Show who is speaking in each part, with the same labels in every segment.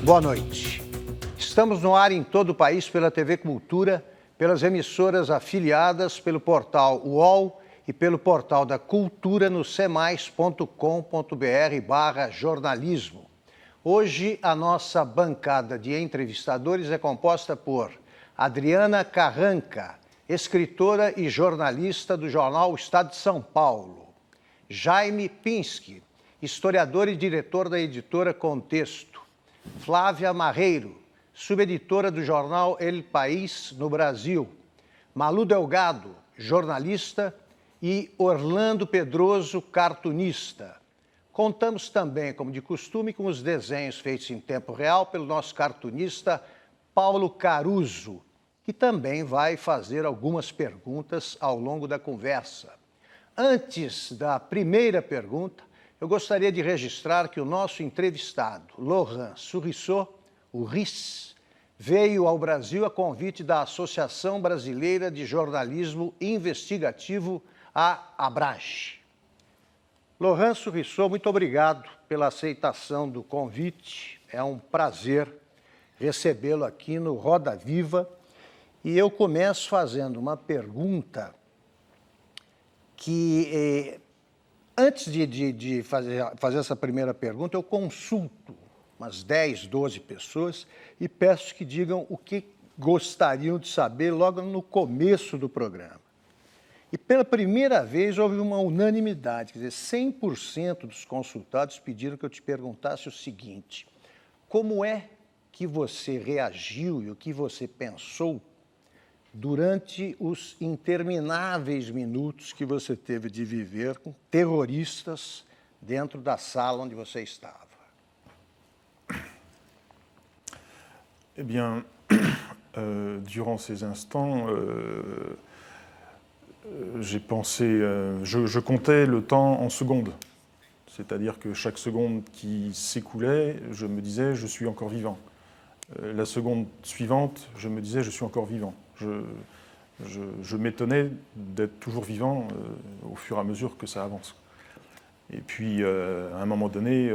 Speaker 1: Boa noite. Estamos no ar em todo o país pela TV Cultura, pelas emissoras afiliadas, pelo portal UOL e pelo portal da Cultura no cemais.com.br/jornalismo. Hoje, a nossa bancada de entrevistadores é composta por Adriana Carranca, escritora e jornalista do jornal O Estado de São Paulo; Jaime Pinsky, historiador e diretor da editora Contexto; Flávia Marreiro, subeditora do jornal El País no Brasil; Malu Delgado, jornalista; e Orlando Pedroso, cartunista. Contamos também, como de costume, com os desenhos feitos em tempo real pelo nosso cartunista Paulo Caruso, que também vai fazer algumas perguntas ao longo da conversa. Antes da primeira pergunta, eu gostaria de registrar que o nosso entrevistado, Laurent Souriceau, o RIS, veio ao Brasil a convite da Associação Brasileira de Jornalismo Investigativo, a ABRAGE. Laurent Souriceau, muito obrigado pela aceitação do convite. É um prazer recebê-lo aqui no Roda Viva. E eu começo fazendo uma pergunta que, antes de fazer essa primeira pergunta, eu consulto umas 10, 12 pessoas e peço que digam o que gostariam de saber logo no começo do programa. E pela primeira vez houve uma unanimidade, quer dizer, 100% dos consultados pediram que eu te perguntasse o seguinte: como é que você reagiu e o que você pensou durante os intermináveis minutos que você teve de viver com terroristas dentro da sala onde você estava?
Speaker 2: Eh bien, durant ces instants, j'ai pensé, je comptais le temps en secondes. C'est-à-dire que chaque seconde qui s'écoulait, je me disais, je suis encore vivant. La seconde suivante, je me disais, je suis encore vivant. Je m'étonnais d'être toujours vivant au fur et à mesure que ça avance. Et puis, à un moment donné,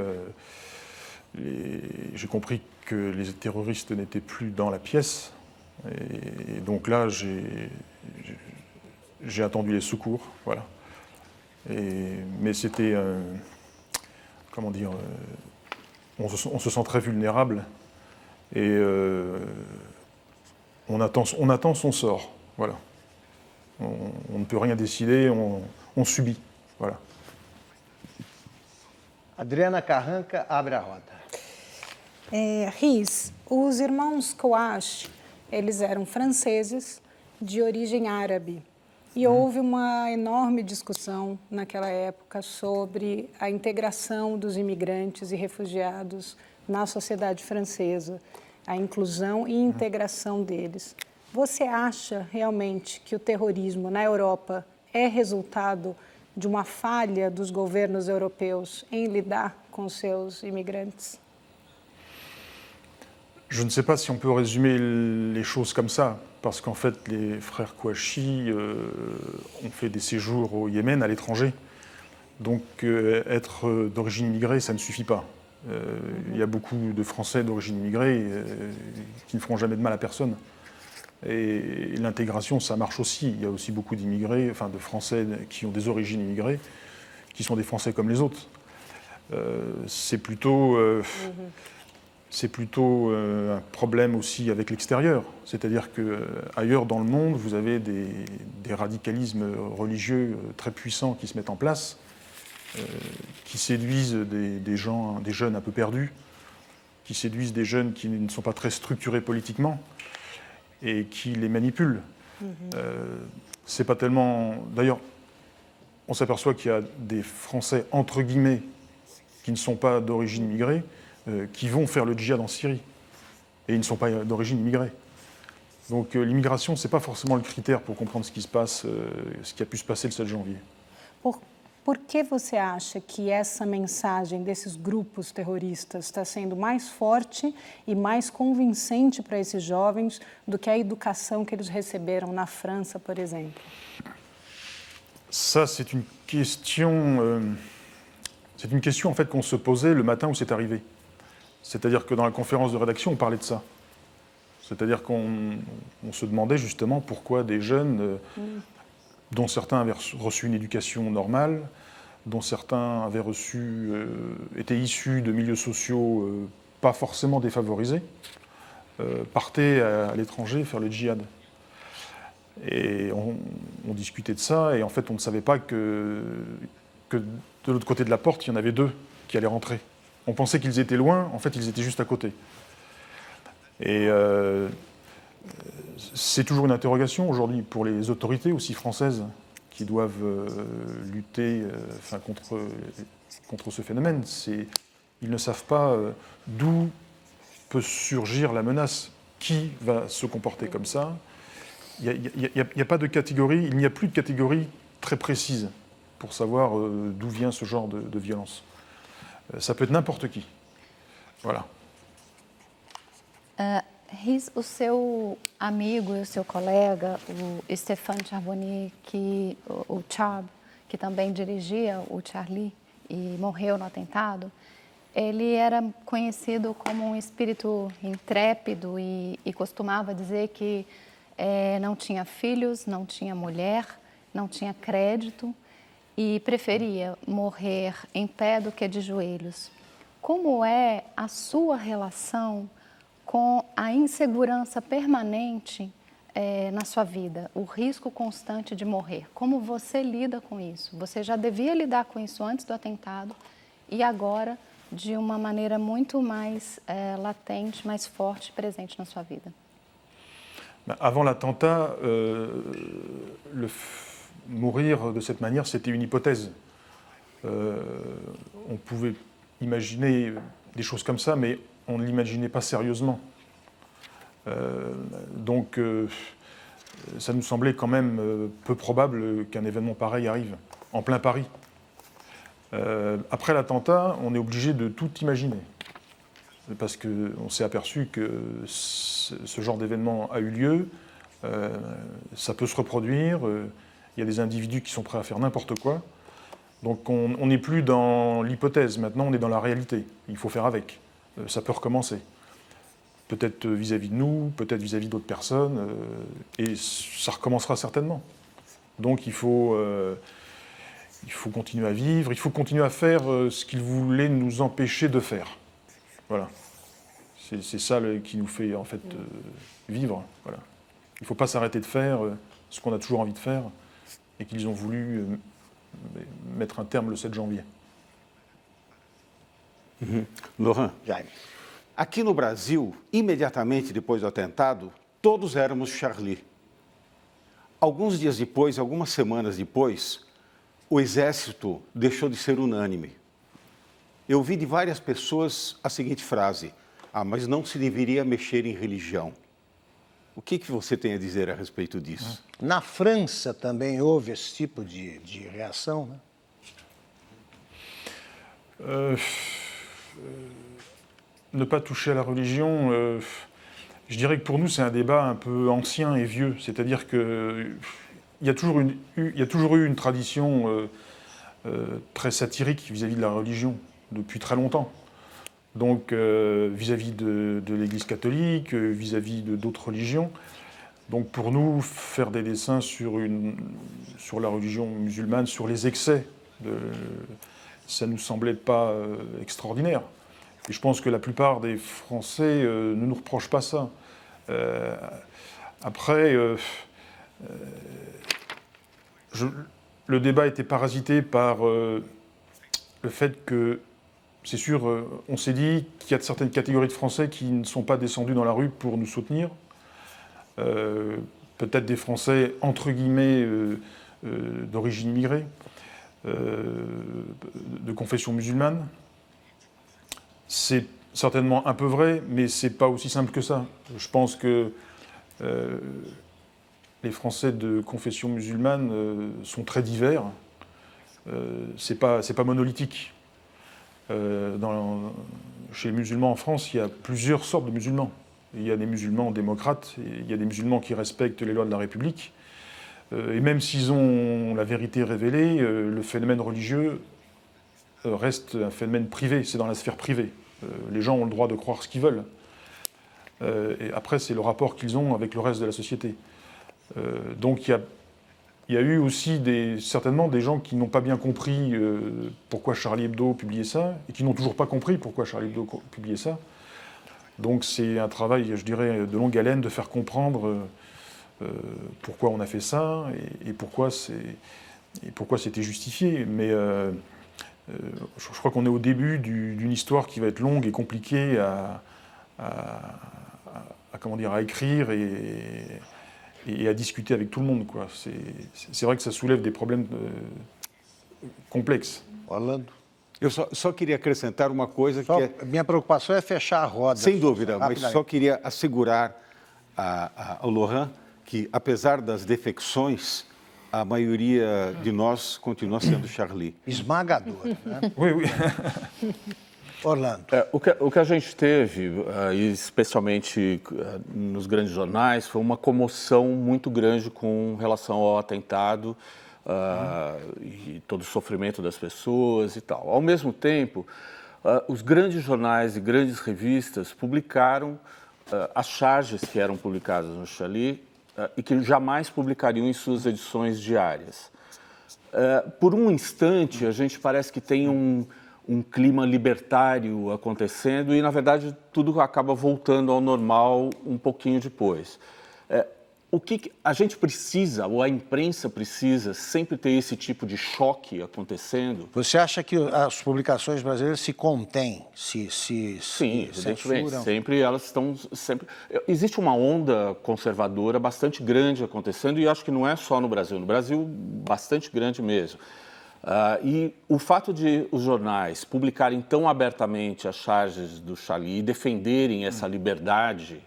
Speaker 2: j'ai compris que les terroristes n'étaient plus dans la pièce. Et donc là, j'ai attendu les secours, voilà. Mais c'était, comment dire, on se sent très vulnérable et on attend son sort, voilà. On ne peut rien décider, on subit, voilà.
Speaker 1: Adriana Carranca, abre a roda.
Speaker 3: Riz, os irmãos Kouachi, eles eram franceses de origem árabe. E houve uma enorme discussão naquela época sobre a integração dos imigrantes e refugiados na sociedade francesa, a inclusão e integração deles. Você acha realmente que o terrorismo na Europa é resultado de uma falha dos governos europeus em lidar com seus imigrantes?
Speaker 2: Je ne sais pas si on peut résumer les choses comme ça, parce qu'en fait, les frères Kouachi ont fait des séjours au Yémen, à l'étranger. Donc, être d'origine immigrée, ça ne suffit pas. Il y a beaucoup de Français d'origine immigrée qui ne feront jamais de mal à personne. Et l'intégration, ça marche aussi. Il y a aussi beaucoup d'immigrés, enfin de Français qui ont des origines immigrées, qui sont des Français comme les autres. C'est plutôt un problème aussi avec l'extérieur. C'est-à-dire qu'ailleurs dans le monde, vous avez des radicalismes religieux très puissants qui se mettent en place, qui séduisent des jeunes un peu perdus, qui séduisent des jeunes qui ne sont pas très structurés politiquement et qui les manipulent. C'est pas tellement... D'ailleurs, on s'aperçoit qu'il y a des Français, entre guillemets, qui ne sont pas d'origine immigrée, qui vont faire le djihad en Syrie. Et ils ne sont pas d'origine immigrée. Donc l'immigration, ce n'est pas forcément le critère pour comprendre ce qui se passe, ce qui a pu se passer le 7 janvier.
Speaker 3: Por que você acha que essa mensagem desses grupos terroristas está sendo mais forte e mais convincente para esses jovens do que a educação que eles receberam na França, por exemplo?
Speaker 2: Ça, c'est une question en fait qu'on se posait le matin où c'est arrivé. C'est-à-dire que dans la conférence de rédaction, on parlait de ça. C'est-à-dire qu'on se demandait justement pourquoi des jeunes, dont certains avaient reçu une éducation normale, dont certains avaient étaient issus de milieux sociaux pas forcément défavorisés, partaient à l'étranger faire le djihad. Et on discutait de ça, et en fait on ne savait pas que de l'autre côté de la porte, il y en avait deux qui allaient rentrer. On pensait qu'ils étaient loin, en fait ils étaient juste à côté. Et c'est toujours une interrogation aujourd'hui pour les autorités aussi françaises qui doivent lutter contre ce phénomène. Ils ne savent pas d'où peut surgir la menace, qui va se comporter comme ça. Il n'y a pas de catégorie, il n'y a plus de catégorie très précise pour savoir d'où vient ce genre de violence. Ça peut être n'importe qui. Voilà.
Speaker 4: Riz, o seu amigo e o seu colega, o Stéphane Charbonnier, o Chab, que também dirigia o Charlie e morreu no atentado, ele era conhecido como um espírito intrépido e costumava dizer que não tinha filhos, não tinha mulher, não tinha crédito e preferia morrer em pé do que de joelhos. Como é a sua relação com a insegurança permanente na sua vida, o risco constante de morrer? Como você lida com isso? Você já devia lidar com isso antes do atentado e agora de uma maneira muito mais latente, mais forte, presente na sua vida.
Speaker 2: Avant l'attentat, mourir de cette manière, c'était une hypothèse. On pouvait imaginer des choses comme ça, mais on ne l'imaginait pas sérieusement. Donc, ça nous semblait quand même peu probable qu'un événement pareil arrive, en plein Paris. Après l'attentat, on est obligé de tout imaginer, parce qu'on s'est aperçu que ce genre d'événement a eu lieu, ça peut se reproduire, il y a des individus qui sont prêts à faire n'importe quoi. Donc on n'est plus dans l'hypothèse, maintenant on est dans la réalité, il faut faire avec, ça peut recommencer. Peut-être vis-à-vis de nous, peut-être vis-à-vis d'autres personnes, et ça recommencera certainement. Donc il faut continuer à vivre, il faut continuer à faire ce qu'ils voulaient nous empêcher de faire. Voilà. C'est ça qui nous fait en fait vivre. Voilà. Il ne faut pas s'arrêter de faire ce qu'on a toujours envie de faire et qu'ils ont voulu mettre un terme le 7 janvier.
Speaker 5: Laurent,
Speaker 1: Jaime.
Speaker 5: aqui no Brasil, imediatamente depois do atentado, todos éramos Charlie. Alguns dias depois, algumas semanas depois, o Exército deixou de ser unânime. Eu ouvi de várias pessoas a seguinte frase: mas não se deveria mexer em religião. O que você tem a dizer a respeito disso?
Speaker 1: Na França também houve esse tipo de reação, né?
Speaker 2: Ne pas toucher à la religion, je dirais que pour nous c'est un débat un peu ancien et vieux. C'est-à-dire qu'il y a toujours eu une tradition très satirique vis-à-vis de la religion depuis très longtemps. Donc vis-à-vis de l'Église catholique, vis-à-vis d'autres religions. Donc pour nous, faire des dessins sur la religion musulmane, sur les excès, ça ne nous semblait pas extraordinaire. Et je pense que la plupart des Français ne nous reprochent pas ça. Après, le débat était parasité par le fait que, c'est sûr, on s'est dit qu'il y a certaines catégories de Français qui ne sont pas descendus dans la rue pour nous soutenir. Peut-être des Français, entre guillemets, d'origine immigrée, de confession musulmane. C'est certainement un peu vrai, mais c'est pas aussi simple que ça. Je pense que les Français de confession musulmane sont très divers. C'est pas monolithique. Chez les musulmans en France, il y a plusieurs sortes de musulmans. Il y a des musulmans démocrates, il y a des musulmans qui respectent les lois de la République. Et même s'ils ont la vérité révélée, le phénomène religieux reste un phénomène privé, c'est dans la sphère privée. Les gens ont le droit de croire ce qu'ils veulent. Et après, c'est le rapport qu'ils ont avec le reste de la société. Donc il y a eu aussi certainement des gens qui n'ont pas bien compris pourquoi Charlie Hebdo publiait ça, et qui n'ont toujours pas compris pourquoi Charlie Hebdo publiait ça. Donc c'est un travail, je dirais, de longue haleine de faire comprendre pourquoi on a fait ça et pourquoi c'était justifié. Mais je crois qu'on est au début d'une histoire qui va être longue et compliquée comment dire, à écrire et à discuter avec tout le monde, quoi. C'est vrai que ça soulève des problèmes complexes.
Speaker 1: Orlando?
Speaker 5: Eu só queria acrescentar uma coisa que é...
Speaker 1: Minha preocupação é fechar a roda.
Speaker 5: Sem dúvida, mas só queria assegurar ao Laurent que, apesar das defecções, a maioria de nós continua sendo Charlie.
Speaker 1: Esmagador, né?
Speaker 2: Oui, oui.
Speaker 1: Orlando.
Speaker 6: O que a gente teve, especialmente nos grandes jornais, foi uma comoção muito grande com relação ao atentado e todo o sofrimento das pessoas e tal. Ao mesmo tempo, os grandes jornais e grandes revistas publicaram as charges que eram publicadas no Charlie e que jamais publicariam em suas edições diárias. Por um instante, a gente parece que tem um clima libertário acontecendo e, na verdade, tudo acaba voltando ao normal um pouquinho depois. O que a gente precisa, ou a imprensa precisa, sempre ter esse tipo de choque acontecendo?
Speaker 1: Você acha que as publicações brasileiras se contêm,
Speaker 6: Sim, evidentemente.
Speaker 1: censuram?
Speaker 6: Sempre elas estão... Existe uma onda conservadora bastante grande acontecendo e acho que não é só no Brasil. No Brasil, bastante grande mesmo. E o fato de os jornais publicarem tão abertamente as charges do Charlie e defenderem essa liberdade,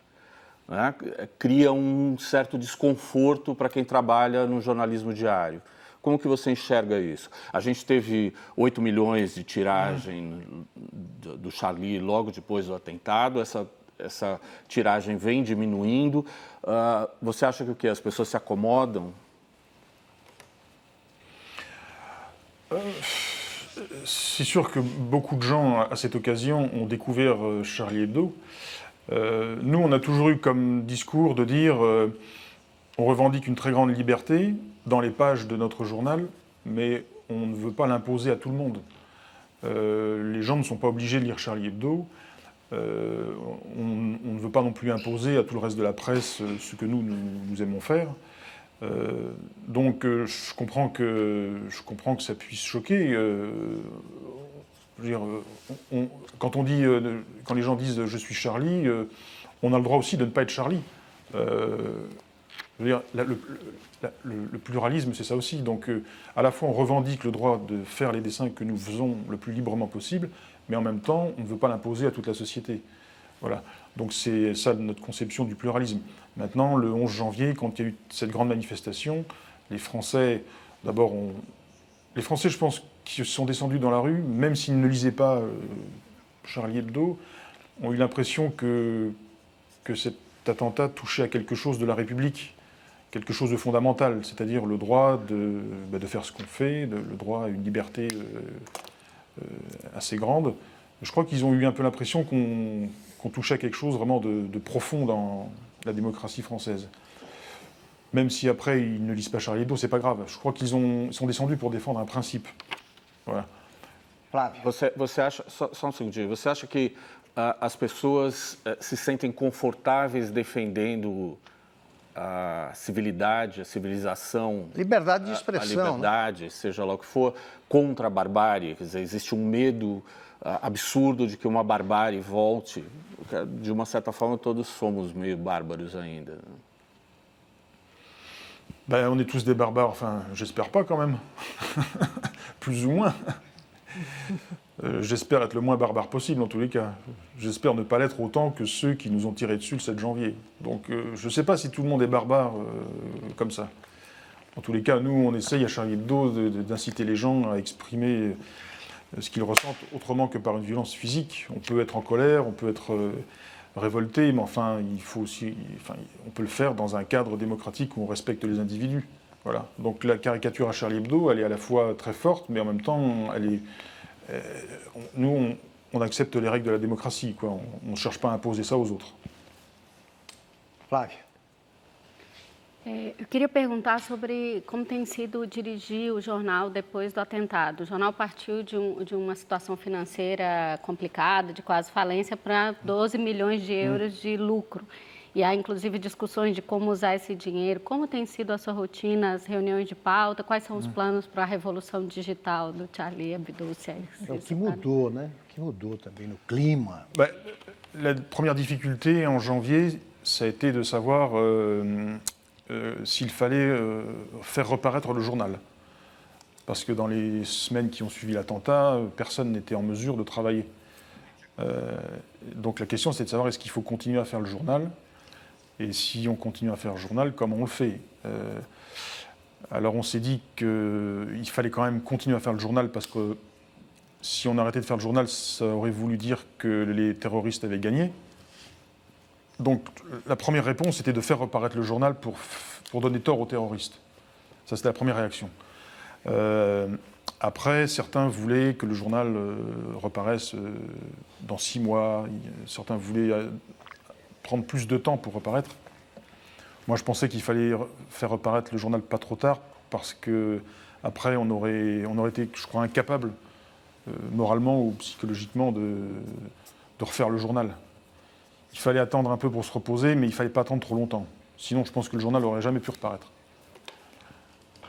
Speaker 6: né, cria um certo desconforto para quem trabalha no jornalismo diário. Como que você enxerga isso? A gente teve 8 milhões de tiragem do Charlie logo depois do atentado, essa tiragem vem diminuindo. Você acha que o quê? As pessoas se acomodam?
Speaker 2: C'est sûr que beaucoup de gens, à cette occasion, ont découvert Charlie Hebdo. Nous, on a toujours eu comme discours de dire on revendique une très grande liberté dans les pages de notre journal, mais on ne veut pas l'imposer à tout le monde. Les gens ne sont pas obligés de lire Charlie Hebdo. On ne veut pas non plus imposer à tout le reste de la presse ce que nous aimons faire. Donc je comprends que ça puisse choquer. Je veux dire, quand les gens disent je suis Charlie, on a le droit aussi de ne pas être Charlie. Je veux dire, le pluralisme, c'est ça aussi. Donc à la fois on revendique le droit de faire les dessins que nous faisons le plus librement possible, mais en même temps on ne veut pas l'imposer à toute la société. Voilà. Donc c'est ça notre conception du pluralisme. Maintenant, le 11 janvier, quand il y a eu cette grande manifestation, les Français, les Français, je pense, qui sont descendus dans la rue, même s'ils ne lisaient pas Charlie Hebdo, ont eu l'impression que cet attentat touchait à quelque chose de la République, quelque chose de fondamental, c'est-à-dire le droit de faire ce qu'on fait, le droit à une liberté assez grande. Je crois qu'ils ont eu un peu l'impression qu'on touchait à quelque chose vraiment de profond dans la démocratie française. Même si après ils ne lisent pas Charlie Hebdo, c'est pas grave. Je crois qu'ils sont descendus pour défendre un principe. Voilà.
Speaker 1: Flávio.
Speaker 6: Você acha, só um segundinho, você acha que as pessoas se sentem confortáveis defendendo a civilidade, a civilização,
Speaker 1: Liberdade de expressão,
Speaker 6: a liberdade, seja lá o que for, contra a barbárie? Quer dizer, existe um medo absurdo de que uma barbárie volte. De uma certa forma, todos somos meio bárbaros ainda.
Speaker 2: Ben, on est tous des barbares, enfin, j'espère pas quand même. Plus ou moins. J'espère être le moins barbare possible en tous les cas. J'espère ne pas l'être autant que ceux qui nous ont tiré dessus le 7 janvier. Donc je ne sais pas si tout le monde est barbare comme ça. En tous les cas, nous, on essaye à Charlie Hebdo d'inciter les gens à exprimer ce qu'ils ressentent autrement que par une violence physique. On peut être en colère, on peut être révolté, mais enfin, on peut le faire dans un cadre démocratique où on respecte les individus. Voilà. Donc la caricature à Charlie Hebdo, elle est à la fois très forte, mais en même temps, nous, on accepte les règles de la démocratie, quoi. On ne cherche pas à imposer ça aux autres.
Speaker 1: Flávia.
Speaker 7: Eu queria perguntar sobre como tem sido dirigir o jornal depois do atentado. O jornal partiu de uma situação financeira complicada, de quase falência, para 12 milhões de euros de lucro. E há, inclusive, discussões de como usar esse dinheiro. Como tem sido a sua rotina, as reuniões de pauta? Quais são os planos para a revolução digital do Charlie Hebdo?
Speaker 1: É o que mudou, né? O que mudou também no clima.
Speaker 2: La première difficulté en janvier, ça a été de savoir s'il fallait faire reparaître le journal. Parce que dans les semaines qui ont suivi l'attentat, personne n'était en mesure de travailler. Donc la question, c'est de savoir est-ce qu'il faut continuer à faire le journal, et si on continue à faire le journal, comment on le fait. Alors on s'est dit qu'il fallait quand même continuer à faire le journal, parce que si on arrêtait de faire le journal, ça aurait voulu dire que les terroristes avaient gagné. Donc la première réponse, c'était de faire reparaître le journal pour donner tort aux terroristes. Ça, c'était la première réaction. Après, certains voulaient que le journal reparaisse dans 6 mois. Certains voulaient prendre plus de temps pour reparaître. Moi, je pensais qu'il fallait faire reparaître le journal pas trop tard, parce que après, on aurait été, je crois, incapable, moralement ou psychologiquement, de refaire le journal. Il fallait attendre un peu pour se reposer, mais il ne fallait pas attendre trop longtemps. Sinon, je pense que le journal n'aurait jamais pu reparaître.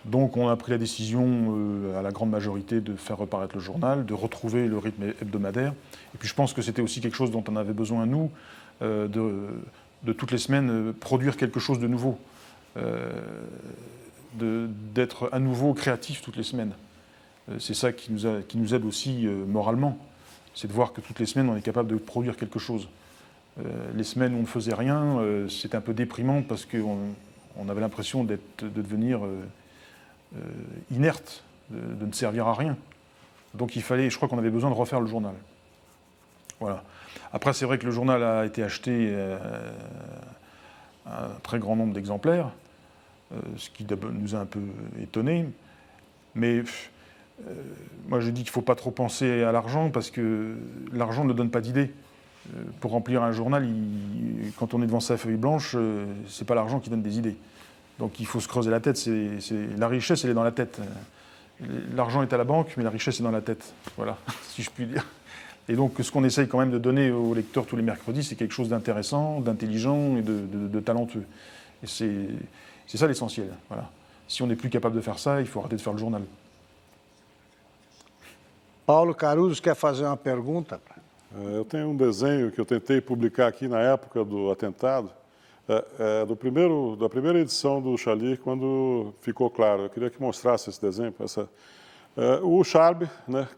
Speaker 2: Donc, on a pris la décision, à la grande majorité, de faire reparaître le journal, de retrouver le rythme hebdomadaire. Et puis, je pense que c'était aussi quelque chose dont on avait besoin, nous, de toutes les semaines produire quelque chose de nouveau, d'être à nouveau créatif toutes les semaines. C'est ça qui nous aide aussi moralement, c'est de voir que toutes les semaines, on est capable de produire quelque chose. Les semaines où on ne faisait rien, c'était un peu déprimant, parce qu'on avait l'impression de devenir inerte, de ne servir à rien. Donc il fallait, je crois qu'on avait besoin de refaire le journal. Voilà. Après, c'est vrai que le journal a été acheté à un très grand nombre d'exemplaires, ce qui nous a un peu étonnés. Mais moi, je dis qu'il ne faut pas trop penser à l'argent, parce que l'argent ne donne pas d'idées. Pour remplir un journal, quand on est devant sa feuille blanche, c'est pas l'argent qui donne des idées. Donc il faut se creuser la tête. La richesse, elle est dans la tête. L'argent est à la banque, mais la richesse est dans la tête. Voilà, si je puis dire. Et donc ce qu'on essaye quand même de donner aux lecteurs tous les mercredis, c'est quelque chose d'intéressant, d'intelligent et de talentueux. Et c'est ça l'essentiel. Voilà. Si on n'est plus capable de faire ça, il faut arrêter de faire le journal.
Speaker 1: Paulo Caruso quer fazer uma pergunta.
Speaker 8: Eu tenho um desenho que eu tentei publicar aqui na época do atentado, da primeira edição do Charlie, quando ficou claro. Eu queria que mostrasse esse desenho. O Charlie, né,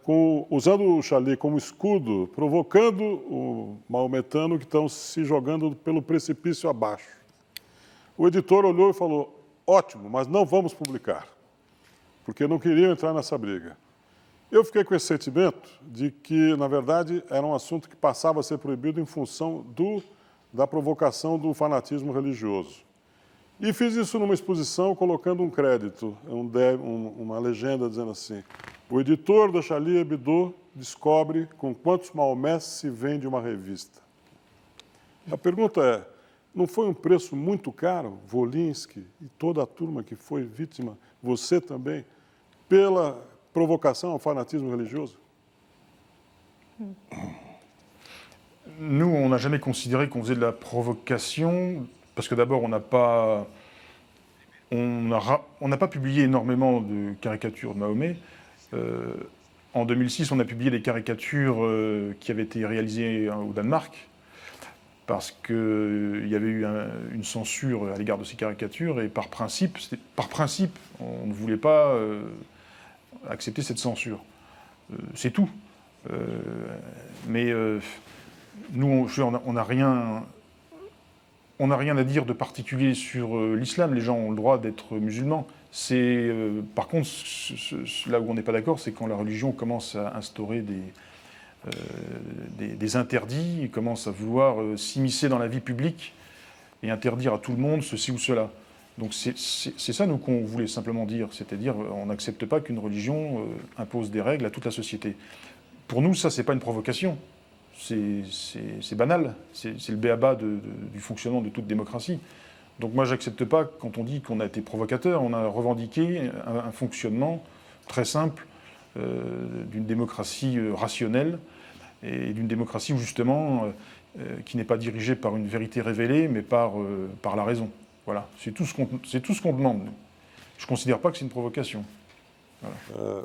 Speaker 8: usando o Charlie como escudo, provocando o maometano que estão se jogando pelo precipício abaixo. O editor olhou e falou: ótimo, mas não vamos publicar, porque não queriam entrar nessa briga. Eu fiquei com esse sentimento de que, na verdade, era um assunto que passava a ser proibido em função da provocação do fanatismo religioso. E fiz isso numa exposição colocando um crédito, uma legenda dizendo assim: o editor da Charlie Hebdo descobre com quantos Maomés se vende uma revista. A pergunta é, não foi um preço muito caro, Volinsky e toda a turma que foi vítima, você também, pela provocation au fanatisme religieux?
Speaker 2: Nous, on n'a jamais considéré qu'on faisait de la provocation, parce que d'abord, on n'a pas publié énormément de caricatures de Mahomet. En 2006, on a publié des caricatures qui avaient été réalisées au Danemark, parce qu'il y avait eu une censure à l'égard de ces caricatures, et par principe, on ne voulait pas accepter cette censure. C'est tout. Mais nous, on n'a rien à dire de particulier sur l'islam. Les gens ont le droit d'être musulmans. Par contre, là où on n'est pas d'accord, c'est quand la religion commence à instaurer des interdits, commence à vouloir s'immiscer dans la vie publique et interdire à tout le monde ceci ou cela. Donc c'est ça, nous, qu'on voulait simplement dire, c'est-à-dire on n'accepte pas qu'une religion impose des règles à toute la société. Pour nous, ça, c'est pas une provocation, c'est banal, c'est le b.a.-ba du fonctionnement de toute démocratie. Donc moi, j'accepte pas quand on dit qu'on a été provocateur, on a revendiqué un fonctionnement très simple d'une démocratie rationnelle et d'une démocratie où justement qui n'est pas dirigée par une vérité révélée, mais par la raison. Voilà, c'est tout ce qu'on demande. Je ne considère pas que c'est une provocation.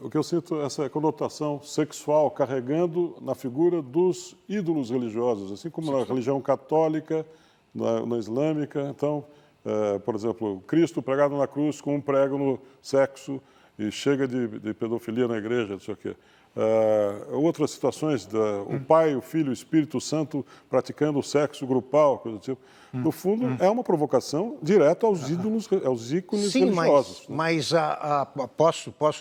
Speaker 8: O que eu sinto é essa conotação sexual carregando na figura dos ídolos religiosos, assim como na religião católica, na islâmica. Então, por exemplo, Cristo pregado na cruz com um prego no sexo e chega de pedofilia na igreja, não sei o quê. Outras situações, o Pai, o Filho, o Espírito Santo praticando o sexo grupal, coisa do tipo. No fundo, é uma provocação direta aos ídolos, aos ícones religiosos.
Speaker 1: Mas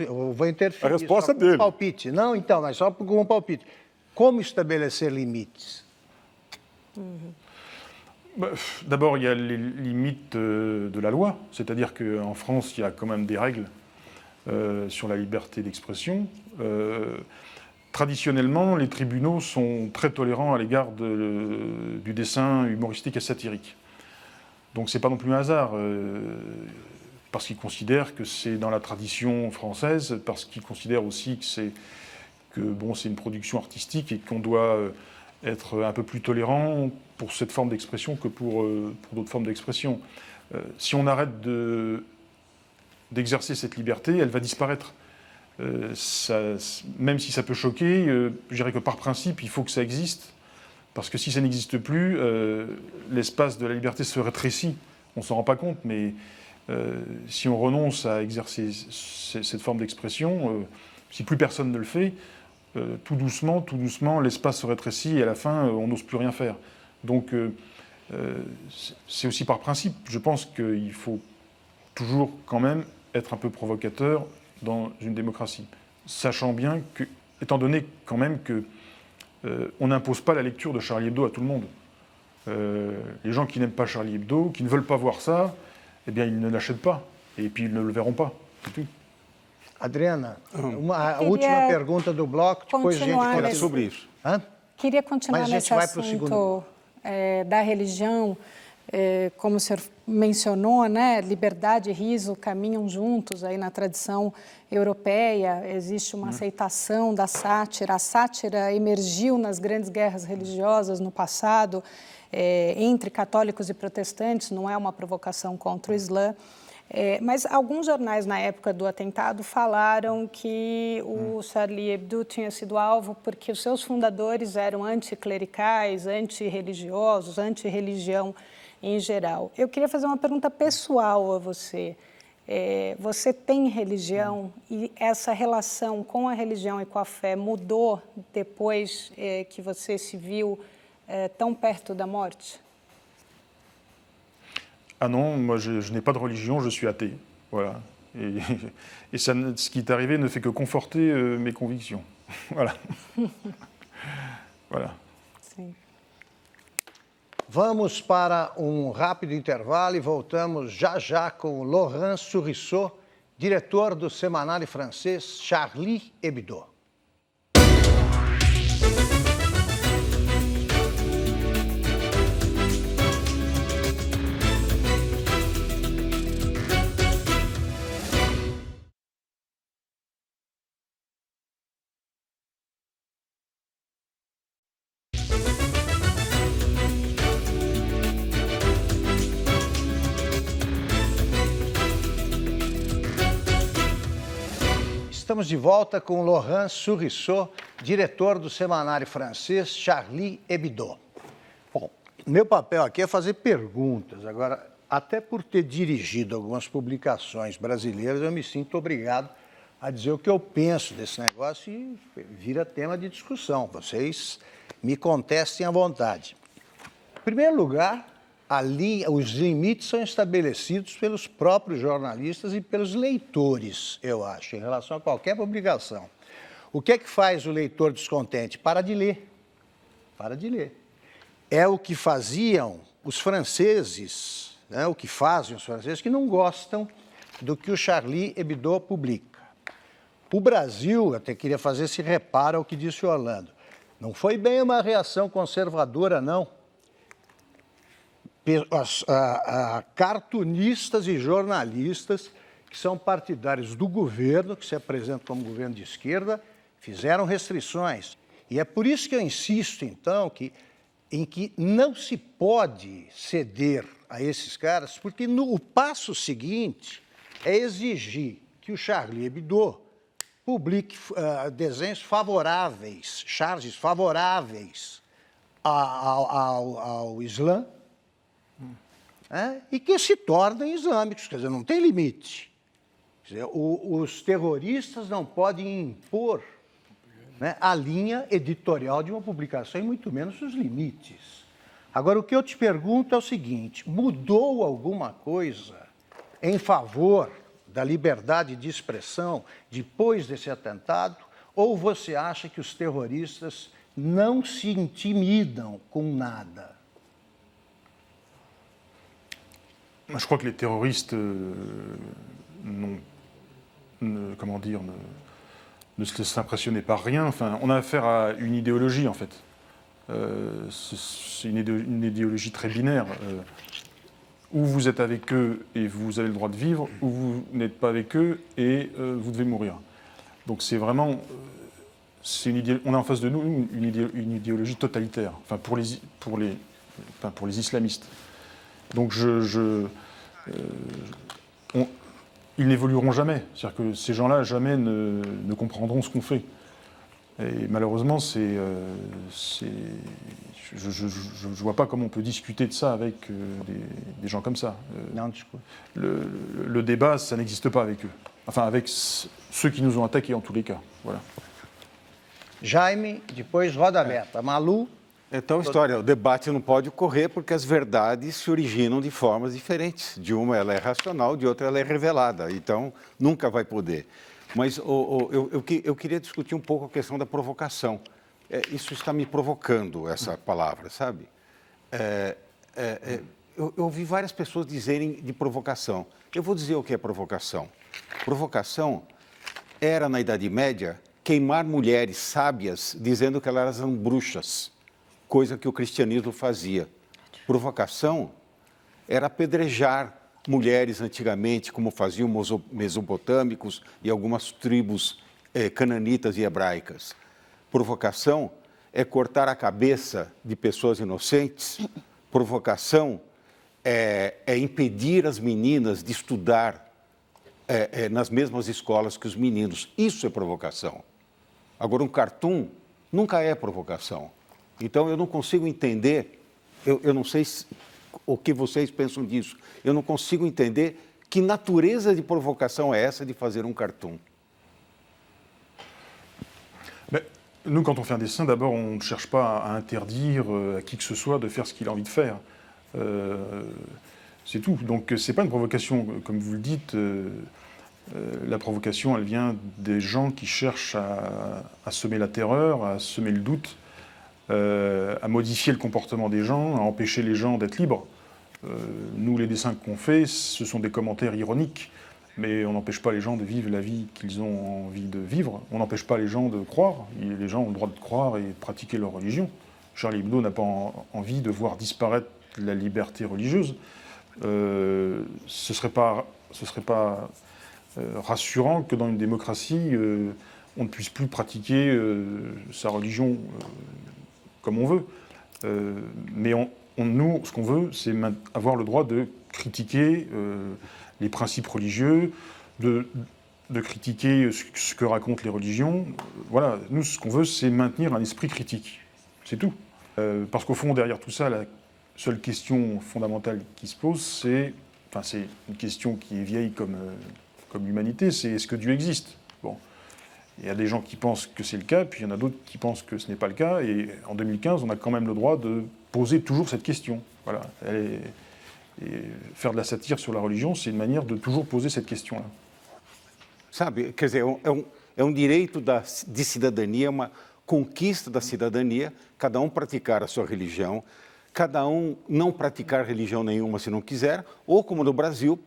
Speaker 1: eu vou interferir.
Speaker 8: A resposta
Speaker 1: só
Speaker 8: dele.
Speaker 1: Um palpite. Não, então, mas só com um palpite. Como estabelecer limites?
Speaker 2: D'abord, il y a les limites de la loi, c'est-à-dire qu'en France, il y a quand même des règles sur la liberté d'expression. Traditionnellement, les tribunaux sont très tolérants à l'égard du dessin humoristique et satirique. Donc c'est pas non plus un hasard, parce qu'ils considèrent que c'est dans la tradition française, parce qu'ils considèrent aussi que c'est une production artistique et qu'on doit être un peu plus tolérant pour cette forme d'expression que pour d'autres formes d'expression. Si on arrête d'exercer cette liberté, elle va disparaître. Même si ça peut choquer, je dirais que par principe, il faut que ça existe, parce que si ça n'existe plus, l'espace de la liberté se rétrécit. On ne s'en rend pas compte, mais si on renonce à exercer cette forme d'expression, si plus personne ne le fait, tout doucement, l'espace se rétrécit et à la fin, on n'ose plus rien faire. Donc, c'est aussi par principe. Je pense qu'il faut toujours quand même être un peu provocateur dans une démocratie, sachant bien que, étant donné quand même que on n'impose pas la lecture de Charlie Hebdo à tout le monde. Les gens qui n'aiment pas Charlie Hebdo, qui ne veulent pas voir ça, eh bien ils ne l'achètent pas, et puis ils ne le verront pas, c'est tout.
Speaker 1: Adriana, a última pergunta do bloco, depois a gente
Speaker 3: continuar
Speaker 5: sobre isso.
Speaker 3: Queria continuar
Speaker 1: Mas a gente
Speaker 3: nesse
Speaker 1: vai pro segundo
Speaker 3: assunto da religião, como o senhor mencionou, né? Liberdade e riso caminham juntos aí na tradição europeia. Existe uma aceitação da sátira. A sátira emergiu nas grandes guerras religiosas no passado, entre católicos e protestantes, não é uma provocação contra o Islã. Mas alguns jornais na época do atentado falaram que o Charlie Hebdo tinha sido alvo porque os seus fundadores eram anticlericais, antirreligiosos, antirreligião em geral. Eu queria fazer uma pergunta pessoal a você. Você tem religião e essa relação com a religião e com a fé mudou depois que você se viu tão perto da morte?
Speaker 2: Ah non, moi je n'ai pas de religion, je suis athée. Voilà. Et ça, ce qui est arrivé ne fait que conforter mes convictions. Voilà. Voilà.
Speaker 3: Sim.
Speaker 1: Vamos para um rápido intervalo e voltamos já com Laurent Sourisseau, diretor do semanário francês Charlie Hebdo. Estamos de volta com Laurent Sourisseau, diretor do semanário francês Charlie Hebdo. Bom, meu papel aqui é fazer perguntas. Agora, até por ter dirigido algumas publicações brasileiras, eu me sinto obrigado a dizer o que eu penso desse negócio e vira tema de discussão. Vocês me contestem à vontade. Em primeiro lugar, os limites são estabelecidos pelos próprios jornalistas e pelos leitores, eu acho, em relação a qualquer publicação. O que é que faz o leitor descontente? Para de ler. Para de ler. É o que faziam os franceses, né? O que fazem os franceses que não gostam do que o Charlie Hebdo publica. O Brasil, até queria fazer esse reparo ao que disse o Orlando, Não foi bem uma reação conservadora, não. Cartunistas e jornalistas que são partidários do governo, que se apresentam como governo de esquerda, fizeram restrições. E é por isso que eu insisto, então, em que não se pode ceder a esses caras, porque o passo seguinte é exigir que o Charlie Hebdo publique desenhos favoráveis, charges favoráveis ao Islã, e que se tornem islâmicos, quer dizer, não tem limite. Quer dizer, os terroristas não podem impor, né, a linha editorial de uma publicação e muito menos os limites. Agora, o que eu te pergunto é o seguinte, mudou alguma coisa em favor da liberdade de expressão depois desse atentado, ou você acha que os terroristas não se intimidam com nada?
Speaker 2: Je crois que les terroristes ne se laissent impressionner par rien. Enfin, on a affaire à une idéologie, en fait. C'est une idéologie très binaire. Ou vous êtes avec eux et vous avez le droit de vivre, ou vous n'êtes pas avec eux et vous devez mourir. Donc c'est vraiment... on a en face de nous une idéologie totalitaire, enfin pour les islamistes. Donc ils n'évolueront jamais. C'est-à-dire que ces gens-là jamais ne comprendront ce qu'on fait. Et malheureusement, je ne vois pas comment on peut discuter de ça avec des gens comme ça. Le débat, ça n'existe pas avec eux. Enfin, avec ceux qui nous ont attaqués en tous les cas. Voilà.
Speaker 1: Jaime, depois roda aberta. Malu?
Speaker 5: É tal história, o debate não pode ocorrer porque as verdades se originam de formas diferentes. De uma ela é racional, de outra ela é revelada, então nunca vai poder. Mas eu queria discutir um pouco a questão da provocação. Isso está me provocando, essa palavra, sabe? Eu ouvi várias pessoas dizerem de provocação. Eu vou dizer o que é provocação. Provocação era, na Idade Média, queimar mulheres sábias dizendo que elas eram bruxas, coisa que o cristianismo fazia. Provocação era apedrejar mulheres antigamente, como faziam os mesopotâmicos e algumas tribos cananitas e hebraicas. Provocação é cortar a cabeça de pessoas inocentes. Provocação é impedir as meninas de estudar nas mesmas escolas que os meninos. Isso é provocação. Agora, um cartoon nunca é provocação. Então, eu não consigo entender, eu não sei o que vocês pensam disso, eu não consigo entender que natureza de provocação é essa de fazer um cartoon.
Speaker 2: Mais, nous, quand on fait un dessin, d'abord, on ne cherche pas à interdire à qui que ce soit de faire ce qu'il a envie de faire. C'est tout. Donc, ce n'est pas une provocation, comme vous le dites. La provocation, elle vient des gens qui cherchent à semer la terreur, à semer le doute, à modifier le comportement des gens, à empêcher les gens d'être libres. Nous, les dessins qu'on fait, ce sont des commentaires ironiques, mais on n'empêche pas les gens de vivre la vie qu'ils ont envie de vivre. On n'empêche pas les gens de croire. Les gens ont le droit de croire et de pratiquer leur religion. Charlie Hebdo n'a pas envie de voir disparaître la liberté religieuse. Ce serait pas rassurant que dans une démocratie, on ne puisse plus pratiquer sa religion comme on veut. Mais nous, ce qu'on veut, c'est avoir le droit de critiquer les principes religieux, de critiquer ce que racontent les religions. Voilà, nous, ce qu'on veut, c'est maintenir un esprit critique. C'est tout. Parce qu'au fond, derrière tout ça, la seule question fondamentale qui se pose, c'est une question qui est vieille comme l'humanité, c'est est-ce que Dieu existe? Bon. Il y a des gens qui pensent que c'est le cas, puis il y en a d'autres qui pensent que ce n'est pas le cas. Et en 2015, on a quand même le droit de poser toujours cette question. Voilà. Et faire de la satire sur la religion, c'est une manière de toujours poser cette question-là.
Speaker 5: Sabe, quer dizer, é um direito de cidadania, uma conquista da cidadania, cada praticar a sua religião, cada não praticar religião nenhuma se não quiser, ou como no Brasil,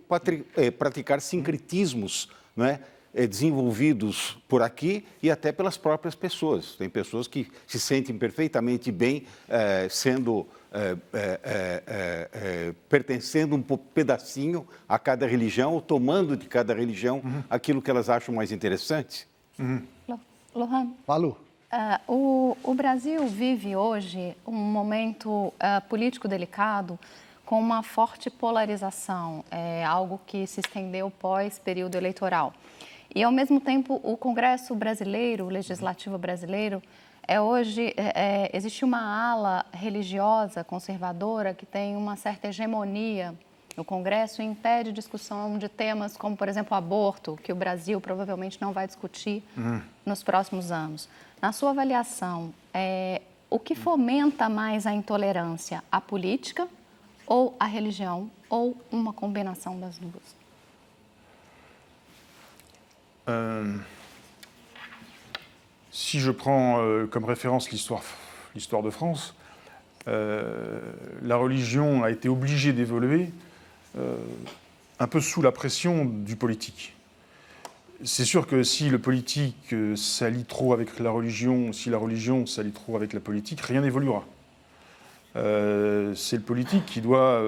Speaker 5: praticar sincretismos, não é? desenvolvidos por aqui e até pelas próprias pessoas. Tem pessoas que se sentem perfeitamente bem pertencendo um pedacinho a cada religião ou tomando de cada religião aquilo que elas acham mais interessante.
Speaker 4: Lohan,
Speaker 1: Malu.
Speaker 4: o Brasil vive hoje um momento político delicado com uma forte polarização, algo que se estendeu pós-período eleitoral. E, ao mesmo tempo, o Congresso brasileiro, o Legislativo brasileiro, existe uma ala religiosa conservadora que tem uma certa hegemonia no Congresso e impede discussão de temas como, por exemplo, o aborto, que o Brasil provavelmente não vai discutir nos próximos anos. Na sua avaliação, o que fomenta mais a intolerância? A política ou a religião ou uma combinação das duas?
Speaker 2: Si je prends comme référence l'histoire de France, la religion a été obligée d'évoluer un peu sous la pression du politique. C'est sûr que si le politique s'allie trop avec la religion, si la religion s'allie trop avec la politique, rien n'évoluera. C'est le politique qui doit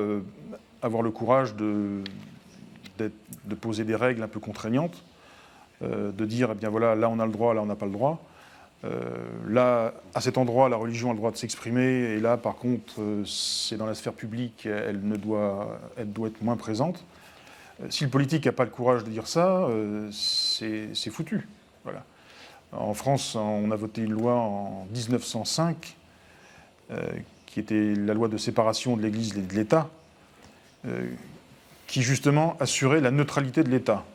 Speaker 2: avoir le courage de poser des règles un peu contraignantes, de dire, eh bien voilà, là on a le droit, là on n'a pas le droit. Là, à cet endroit, la religion a le droit de s'exprimer, et là, par contre, c'est dans la sphère publique, elle doit être moins présente. Si le politique n'a pas le courage de dire ça, c'est foutu. Voilà. En France, on a voté une loi en 1905, qui était la loi de séparation de l'Église et de l'État, qui justement assurait la neutralité de l'État.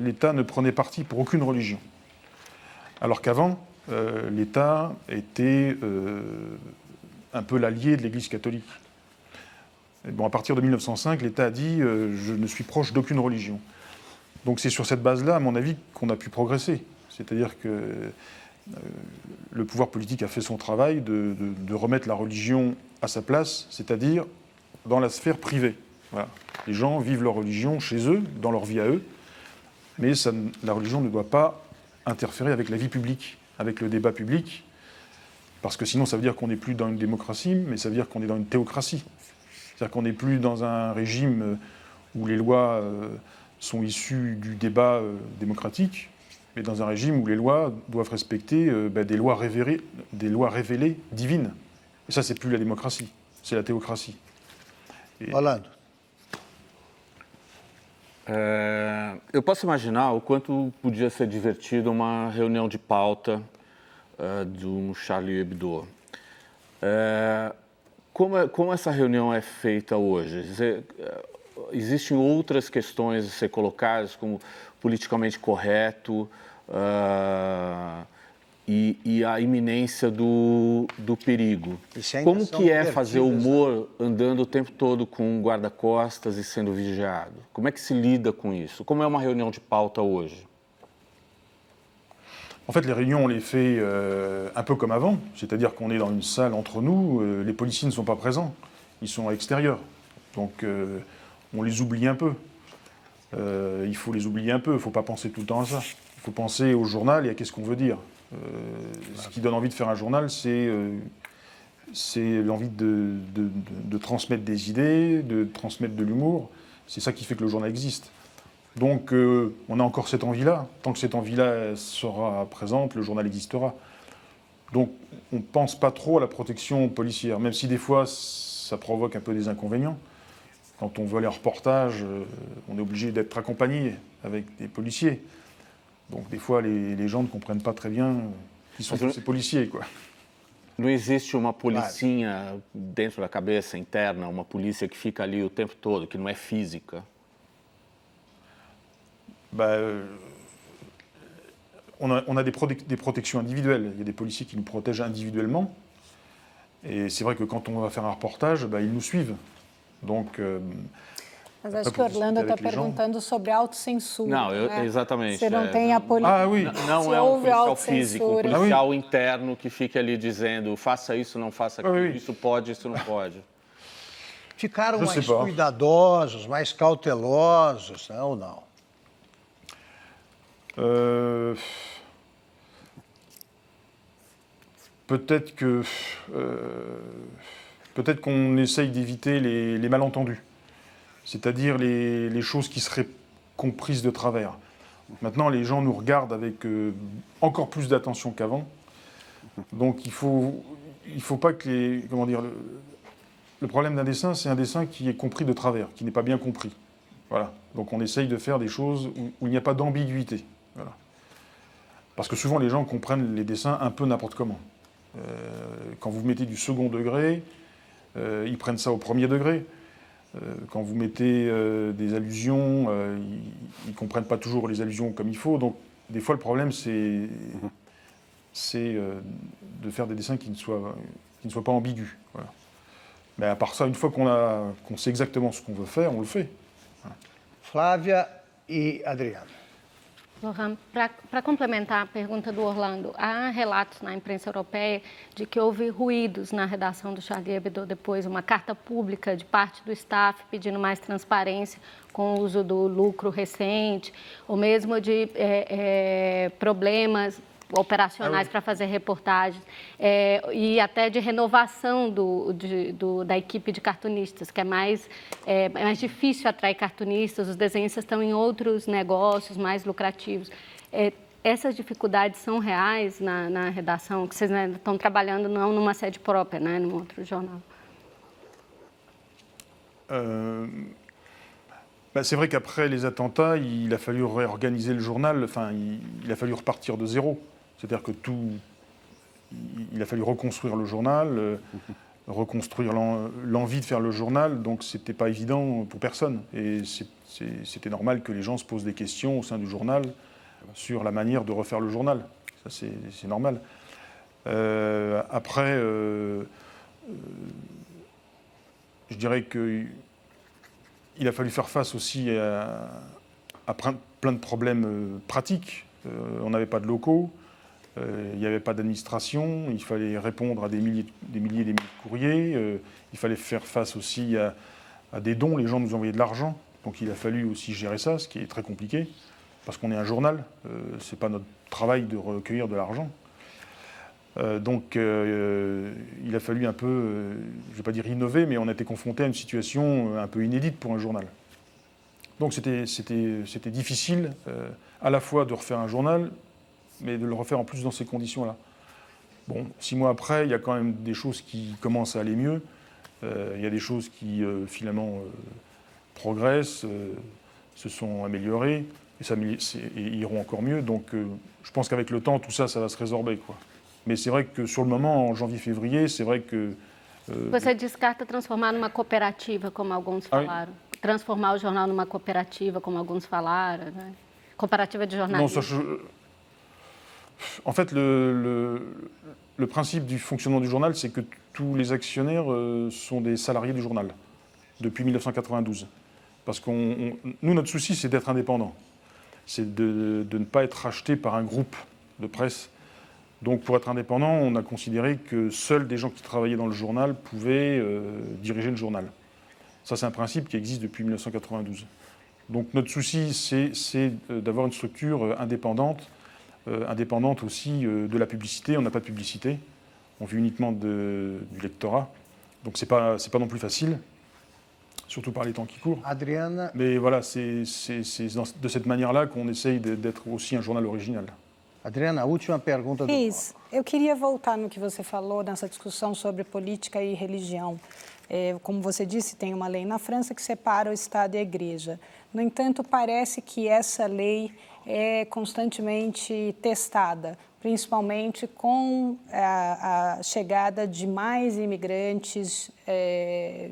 Speaker 2: L'État ne prenait parti pour aucune religion. Alors qu'avant, l'État était un peu l'allié de l'Église catholique. Et bon, à partir de 1905, l'État a dit je ne suis proche d'aucune religion. Donc c'est sur cette base-là, à mon avis, qu'on a pu progresser. C'est-à-dire que le pouvoir politique a fait son travail de remettre la religion à sa place, c'est-à-dire dans la sphère privée. Voilà. Les gens vivent leur religion chez eux, dans leur vie à eux, mais la religion ne doit pas interférer avec la vie publique, avec le débat public, parce que sinon ça veut dire qu'on n'est plus dans une démocratie, mais ça veut dire qu'on est dans une théocratie. C'est-à-dire qu'on n'est plus dans un régime où les lois sont issues du débat démocratique, mais dans un régime où les lois doivent respecter des lois révélées divines. Et ça, c'est plus la démocratie, c'est la théocratie.
Speaker 1: Orlando.
Speaker 6: Eu posso imaginar o quanto podia ser divertido uma reunião de pauta de um Charlie Hebdo. Como essa reunião é feita hoje? Existem outras questões a ser colocadas, como politicamente correto e a iminência do perigo. Como que é fazer humor andando o tempo todo com um guarda-costas e sendo vigiado? Como é que se lida com isso? Como é uma reunião de pauta hoje?
Speaker 2: En fait, les réunions, on les fait un peu comme avant, c'est-à-dire qu'on est dans une salle entre nous, les policiers ne sont pas présents, ils sont à l'extérieur. Donc on les oublie un peu. Il faut les oublier un peu, il ne faut pas penser tout le temps à ça. Il faut penser au journal et à qu'est-ce qu'on veut dire. Ce qui donne envie de faire un journal, c'est l'envie de transmettre des idées, de transmettre de l'humour. C'est ça qui fait que le journal existe. Donc on a encore cette envie-là. Tant que cette envie-là sera présente, le journal existera. Donc on ne pense pas trop à la protection policière, même si des fois ça provoque un peu des inconvénients. Quand on veut aller en reportage, on est obligé d'être accompagné avec des policiers. Donc des fois les gens ne comprennent pas très bien qui sont ces policiers, quoi.
Speaker 6: Não existe uma policinha dentro da cabeça interna, uma polícia que fica ali o tempo todo, que não é física?
Speaker 2: On a des protections individuelles. Il y a des policiers qui nous protègent individuellement. Et c'est vrai que quand on va faire un reportage, ils nous suivent. Donc,
Speaker 3: mas acho que o Orlando está perguntando sobre autocensura.
Speaker 6: Não, exatamente.
Speaker 3: Você não tem a polícia.
Speaker 2: Ah, oui.
Speaker 6: Não é um policial físico, um policial interno que fica ali dizendo faça isso, não faça aquilo, isso pode, isso não pode.
Speaker 1: Ficaram mais cuidadosos, mais cautelosos, ou não?
Speaker 2: Peut-être qu'on essaye d'éviter les malentendus, c'est-à-dire les choses qui seraient comprises de travers. Maintenant, les gens nous regardent avec encore plus d'attention qu'avant. Donc, il faut pas que comment dire, le problème d'un dessin, c'est un dessin qui est compris de travers, qui n'est pas bien compris. Voilà. Donc, on essaye de faire des choses où il n'y a pas d'ambiguïté. Voilà. Parce que souvent, les gens comprennent les dessins un peu n'importe comment. Quand vous mettez du second degré, ils prennent ça au premier degré. Quand vous mettez des allusions, ils ne comprennent pas toujours les allusions comme il faut. Donc, des fois, le problème, c'est de faire des dessins qui ne soient pas ambigus. Voilà. Mais à part ça, une fois qu'on sait exactement ce qu'on veut faire, on le fait. Voilà.
Speaker 1: Flávia e Adriana.
Speaker 7: Lohan, para complementar a pergunta do Orlando, há relatos na imprensa europeia de que houve ruídos na redação do Charlie Hebdo depois, uma carta pública de parte do staff pedindo mais transparência com o uso do lucro recente, ou mesmo de problemas operacionais para fazer reportagens, e até de renovação da equipe de cartunistas, que é mais difícil atrair cartunistas, os desenhistas estão em outros negócios mais lucrativos. Essas dificuldades são reais na redação, que vocês estão trabalhando não numa sede própria, né, num outro jornal?
Speaker 2: C'est vrai qu'après les attentats, il a fallu réorganiser le journal, enfin, il a fallu repartir de zéro. C'est-à-dire que il a fallu reconstruire le journal, reconstruire l'envie de faire le journal, donc c'était pas évident pour personne. Et c'était normal que les gens se posent des questions au sein du journal sur la manière de refaire le journal. Ça, c'est normal. Après, je dirais qu'il a fallu faire face aussi à plein de problèmes pratiques. On n'avait pas de locaux. Il n'y avait pas d'administration, il fallait répondre à des milliers de courriers, il fallait faire face aussi à des dons, les gens nous envoyaient de l'argent, donc il a fallu aussi gérer ça, ce qui est très compliqué, parce qu'on est un journal, ce n'est pas notre travail de recueillir de l'argent. Donc il a fallu un peu, je ne vais pas dire innover, mais on a été confronté à une situation un peu inédite pour un journal. Donc c'était difficile à la fois de refaire un journal, mais de le refaire en plus dans ces conditions-là. Bon, 6 mois après, il y a quand même des choses qui commencent à aller mieux. Il y a des choses qui, finalement, progressent, se sont améliorées, et iront encore mieux. Donc, je pense qu'avec le temps, tout ça, ça va se résorber, quoi. Mais c'est vrai que sur le moment, en janvier-février, c'est vrai que...
Speaker 7: Você descarta transformar numa cooperativa, como alguns falaram? Transformar o jornal numa cooperativa, como alguns falaram, né? Cooperativa de jornalismo.
Speaker 2: Non, ça, en fait, le principe du fonctionnement du journal, c'est que tous les actionnaires sont des salariés du journal, depuis 1992. Parce que nous, notre souci, c'est d'être indépendant. C'est de ne pas être racheté par un groupe de presse. Donc, pour être indépendant, on a considéré que seuls des gens qui travaillaient dans le journal pouvaient diriger le journal. Ça, c'est un principe qui existe depuis 1992. Donc, notre souci, c'est d'avoir une structure indépendante, indépendante aussi de la publicité. On n'a pas de publicité, on vit uniquement du lectorat. Donc c'est pas non plus facile, surtout par les temps qui courent.
Speaker 1: Adriana.
Speaker 2: Mais voilà, c'est de cette manière-là qu'on essaye d'être aussi un journal original.
Speaker 1: Adriana, a última pergunta do
Speaker 3: Cris, eu queria voltar no que você falou nessa discussão sobre política e religião. Como você disse, tem uma lei na França que separa o Estado e a Igreja. No entanto, parece que essa lei é constantemente testada, principalmente com a chegada de mais imigrantes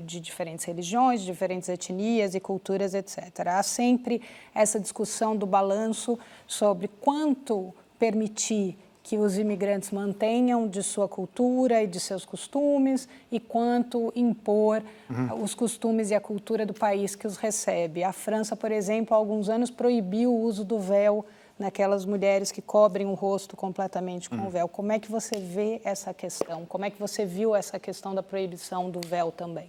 Speaker 3: de diferentes religiões, diferentes etnias e culturas, etc. Há sempre essa discussão do balanço sobre quanto permitir que os imigrantes mantenham de sua cultura e de seus costumes e quanto impor os costumes e a cultura do país que os recebe. A França, por exemplo, há alguns anos proibiu o uso do véu naquelas mulheres que cobrem o rosto completamente com o véu. Como é que você vê essa questão? Como é que você viu essa questão da proibição do véu também?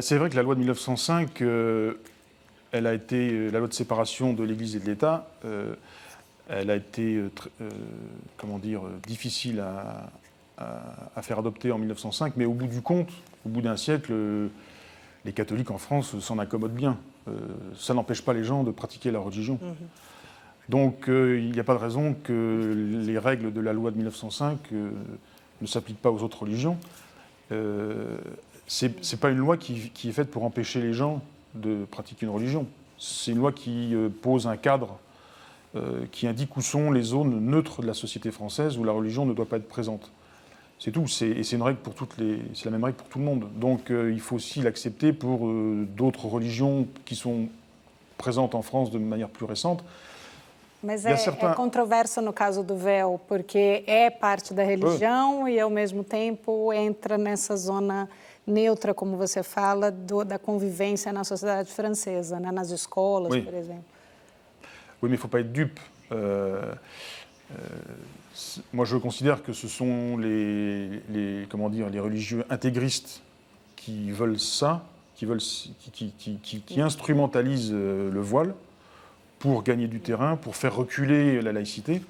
Speaker 2: C'est vrai que la loi de 1905 la loi de séparation de l'Église et de l'État, elle a été, difficile à faire adopter en 1905, mais au bout du compte, au bout d'un siècle, les catholiques en France s'en accommodent bien. Ça n'empêche pas les gens de pratiquer leur religion. Donc il n'y a pas de raison que les règles de la loi de 1905 ne s'appliquent pas aux autres religions. C'est pas une loi qui est faite pour empêcher les gens de pratiquer une religion. C'est une loi qui pose un cadre qui indique où sont les zones neutres de la société française où la religion ne doit pas être présente. C'est tout. Et c'est une règle pour c'est la même règle pour tout le monde. Donc il faut aussi l'accepter pour d'autres religions qui sont présentes en France de manière plus récente.
Speaker 3: Mas é controverso no caso do véu, porque é parte da religião e, ao mesmo tempo, entra nessa zona neutra, como você fala, da convivência na sociedade francesa, né? Nas escolas, por exemplo.
Speaker 2: Oui, mais il ne faut pas être dupe. Moi, je considère que ce sont les religieux intégristes qui veulent ça, qui instrumentalisent le voile pour gagner du terrain, pour faire reculer la laïcité,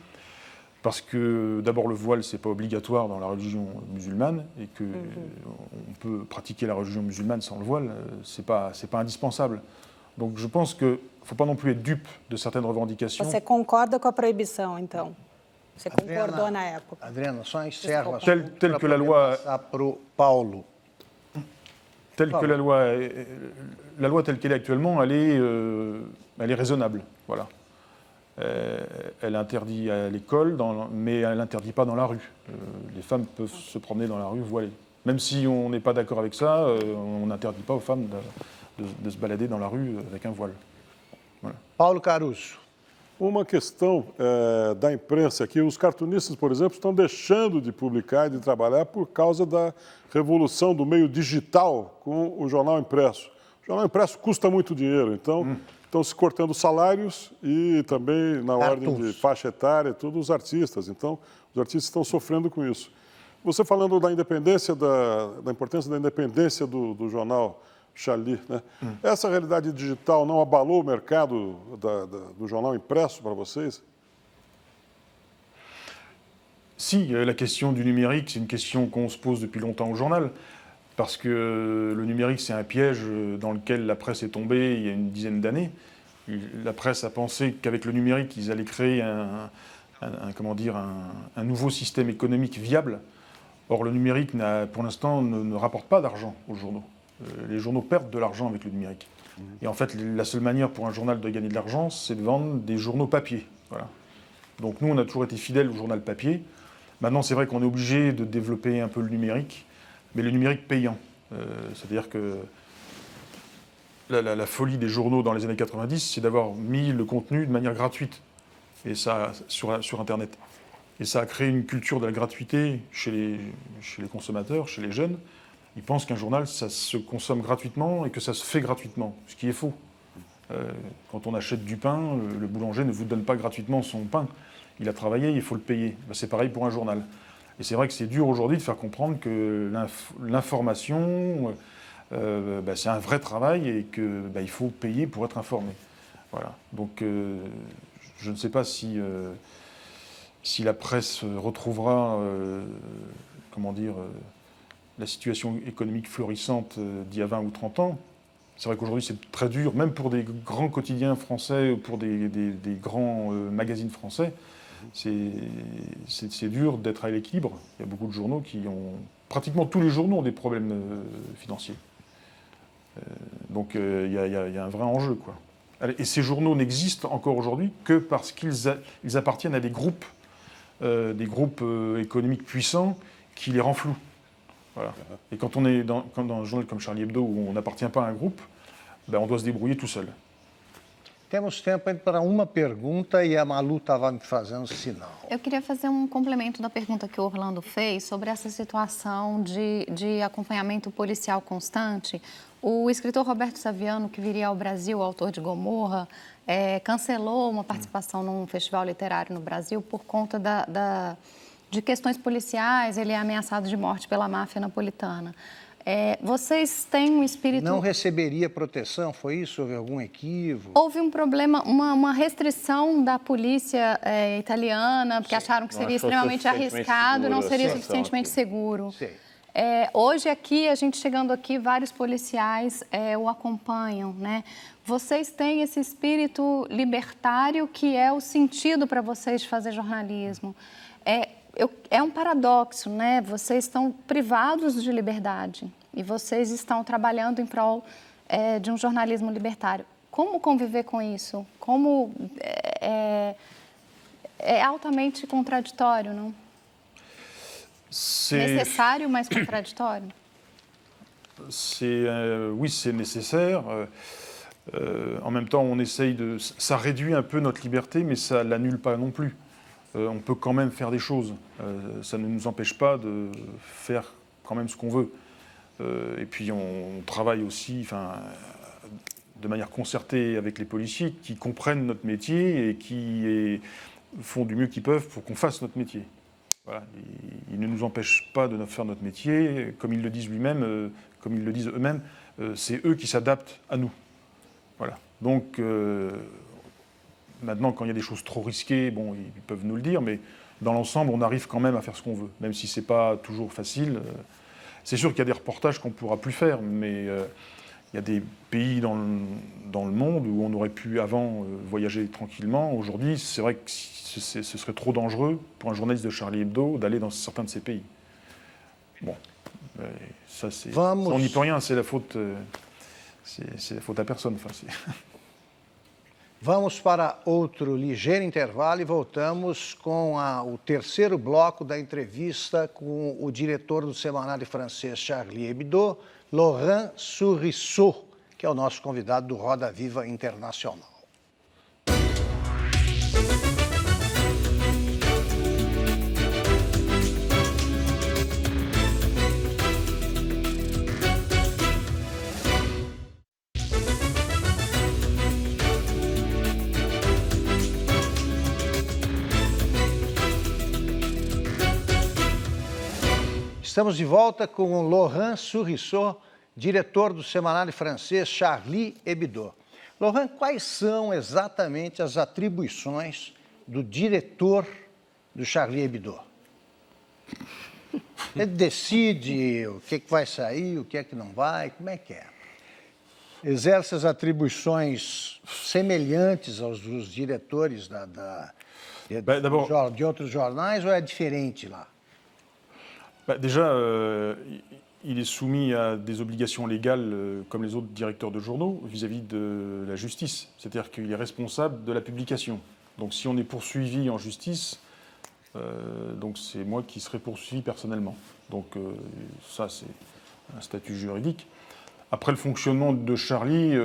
Speaker 2: parce que d'abord le voile, c'est pas obligatoire dans la religion musulmane, et qu'on peut pratiquer la religion musulmane sans le voile, c'est pas indispensable. Donc je pense qu'il ne faut pas non plus être dupe de certaines revendications.
Speaker 3: Você concorda com a proibição, então? Você concordou na época?
Speaker 1: Adriana, só encerra
Speaker 2: tel que la loi
Speaker 1: pro Paulo.
Speaker 2: Telle que la loi telle qu'elle est actuellement, elle est raisonnable. Voilà. Elle interdit à l'école, mais elle n'interdit pas dans la rue. Les femmes peuvent se promener dans la rue voilées. Même si on n'est pas d'accord avec ça, on n'interdit pas aux femmes de se balader dans la rue avec un voile. Voilà.
Speaker 1: Paulo Caruso.
Speaker 8: Uma questão da imprensa aqui, os cartunistas, por exemplo, estão deixando de publicar e de trabalhar por causa da revolução do meio digital com o jornal impresso. O jornal impresso custa muito dinheiro, então estão se cortando salários e também na ordem de faixa etária, todos os artistas. Então, os artistas estão sofrendo com isso. Você falando da independência, da importância da independência do jornal Charlie, né? Essa realidade digital não abalou o mercado do jornal impresso para vocês?
Speaker 2: Si, la question du numérique, c'est une question qu'on se pose depuis longtemps au journal, parce que le numérique, c'est un piège dans lequel la presse est tombée il y a une dizaine d'années. La presse a pensé qu'avec le numérique, ils allaient créer un nouveau système économique viable. Or, le numérique, pour l'instant, ne rapporte pas d'argent aux journaux. Les journaux perdent de l'argent avec le numérique. Et en fait, la seule manière pour un journal de gagner de l'argent, c'est de vendre des journaux papier. Voilà. Donc nous, on a toujours été fidèles au journal papier. Maintenant, c'est vrai qu'on est obligé de développer un peu le numérique, mais le numérique payant. C'est-à-dire que la folie des journaux dans les années 90, c'est d'avoir mis le contenu de manière gratuite et ça, sur Internet. Et ça a créé une culture de la gratuité chez les consommateurs, chez les jeunes. Ils pensent qu'un journal, ça se consomme gratuitement et que ça se fait gratuitement, ce qui est faux. Quand on achète du pain, le boulanger ne vous donne pas gratuitement son pain. Il a travaillé, il faut le payer. C'est pareil pour un journal. Et c'est vrai que c'est dur aujourd'hui de faire comprendre que l'information, c'est un vrai travail et qu'il faut payer pour être informé. Voilà. Donc je ne sais pas si la presse retrouvera, la situation économique florissante d'il y a 20 ou 30 ans. C'est vrai qu'aujourd'hui, c'est très dur, même pour des grands quotidiens français, pour des grands magazines français, c'est dur d'être à l'équilibre. Il y a beaucoup de journaux pratiquement tous les journaux ont des problèmes financiers. Donc il y a un vrai enjeu, quoi. Et ces journaux n'existent encore aujourd'hui que parce qu'ils appartiennent à des groupes économiques puissants qui les renflouent. Voilà. Et quand on est dans un journal comme Charlie Hebdo, où on n'appartient pas à un groupe, on doit se débrouiller tout seul.
Speaker 1: Temos tempo para uma pergunta e a Malu estava me fazendo sinal.
Speaker 4: Eu queria fazer um complemento da pergunta que o Orlando fez sobre essa situação de acompanhamento policial constante. O escritor Roberto Saviano, que viria ao Brasil, autor de Gomorra, cancelou uma participação num festival literário no Brasil por conta de questões policiais. Ele é ameaçado de morte pela máfia napolitana. Vocês têm um espírito...
Speaker 1: Não receberia proteção, foi isso? Houve algum equívoco?
Speaker 4: Houve um problema, uma restrição da polícia italiana, porque acharam que seria extremamente arriscado, não seria suficientemente seguro.
Speaker 1: Sim.
Speaker 4: Hoje aqui, a gente chegando aqui, vários policiais o acompanham, né? Vocês têm esse espírito libertário que é o sentido para vocês de fazer jornalismo. É um paradoxo, né? Vocês estão privados de liberdade e vocês estão trabalhando em prol de um jornalismo libertário. Como conviver com isso? Como é altamente contraditório, não? Nécessaire, mais contradictoire.
Speaker 2: Oui, c'est nécessaire. En même temps, on essaye de... Ça réduit un peu notre liberté, mais ça ne l'annule pas non plus. On peut quand même faire des choses. Ça ne nous empêche pas de faire quand même ce qu'on veut. Et puis on travaille aussi de manière concertée avec les policiers qui comprennent notre métier et qui font du mieux qu'ils peuvent pour qu'on fasse notre métier. Voilà. Ils ne nous empêchent pas de faire notre métier. Comme ils le disent comme ils le disent eux-mêmes, c'est eux qui s'adaptent à nous. Voilà. Donc, maintenant, quand il y a des choses trop risquées, bon, ils peuvent nous le dire, mais dans l'ensemble, on arrive quand même à faire ce qu'on veut, même si ce n'est pas toujours facile. C'est sûr qu'il y a des reportages qu'on ne pourra plus faire, mais il y a des pays dans le monde où on aurait pu avant voyager tranquillement. Aujourd'hui, c'est vrai que ce serait trop dangereux pour un journaliste de Charlie Hebdo d'aller dans certains de ces pays. Bon, ça, c'est, on n'y peut rien, c'est la faute à personne.
Speaker 1: Vamos para outro ligeiro intervalo e voltamos com o terceiro bloco da entrevista com o diretor do semanário francês Charlie Hebdo, Laurent Sourisseau, que é o nosso convidado do Roda Viva Internacional. Estamos de volta com o Laurent Sourisseau, diretor do semanário francês Charlie Hebdo. Laurent, quais são exatamente as atribuições do diretor do Charlie Hebdo? Ele decide o que vai sair, o que é que não vai, como é que é? Exerce as atribuições semelhantes aos dos diretores de outros jornais ou é diferente lá?
Speaker 2: Déjà, il est soumis à des obligations légales comme les autres directeurs de journaux vis-à-vis de la justice. C'est-à-dire qu'il est responsable de la publication. Donc si on est poursuivi en justice, donc c'est moi qui serai poursuivi personnellement. Donc ça, c'est un statut juridique. Après le fonctionnement de Charlie,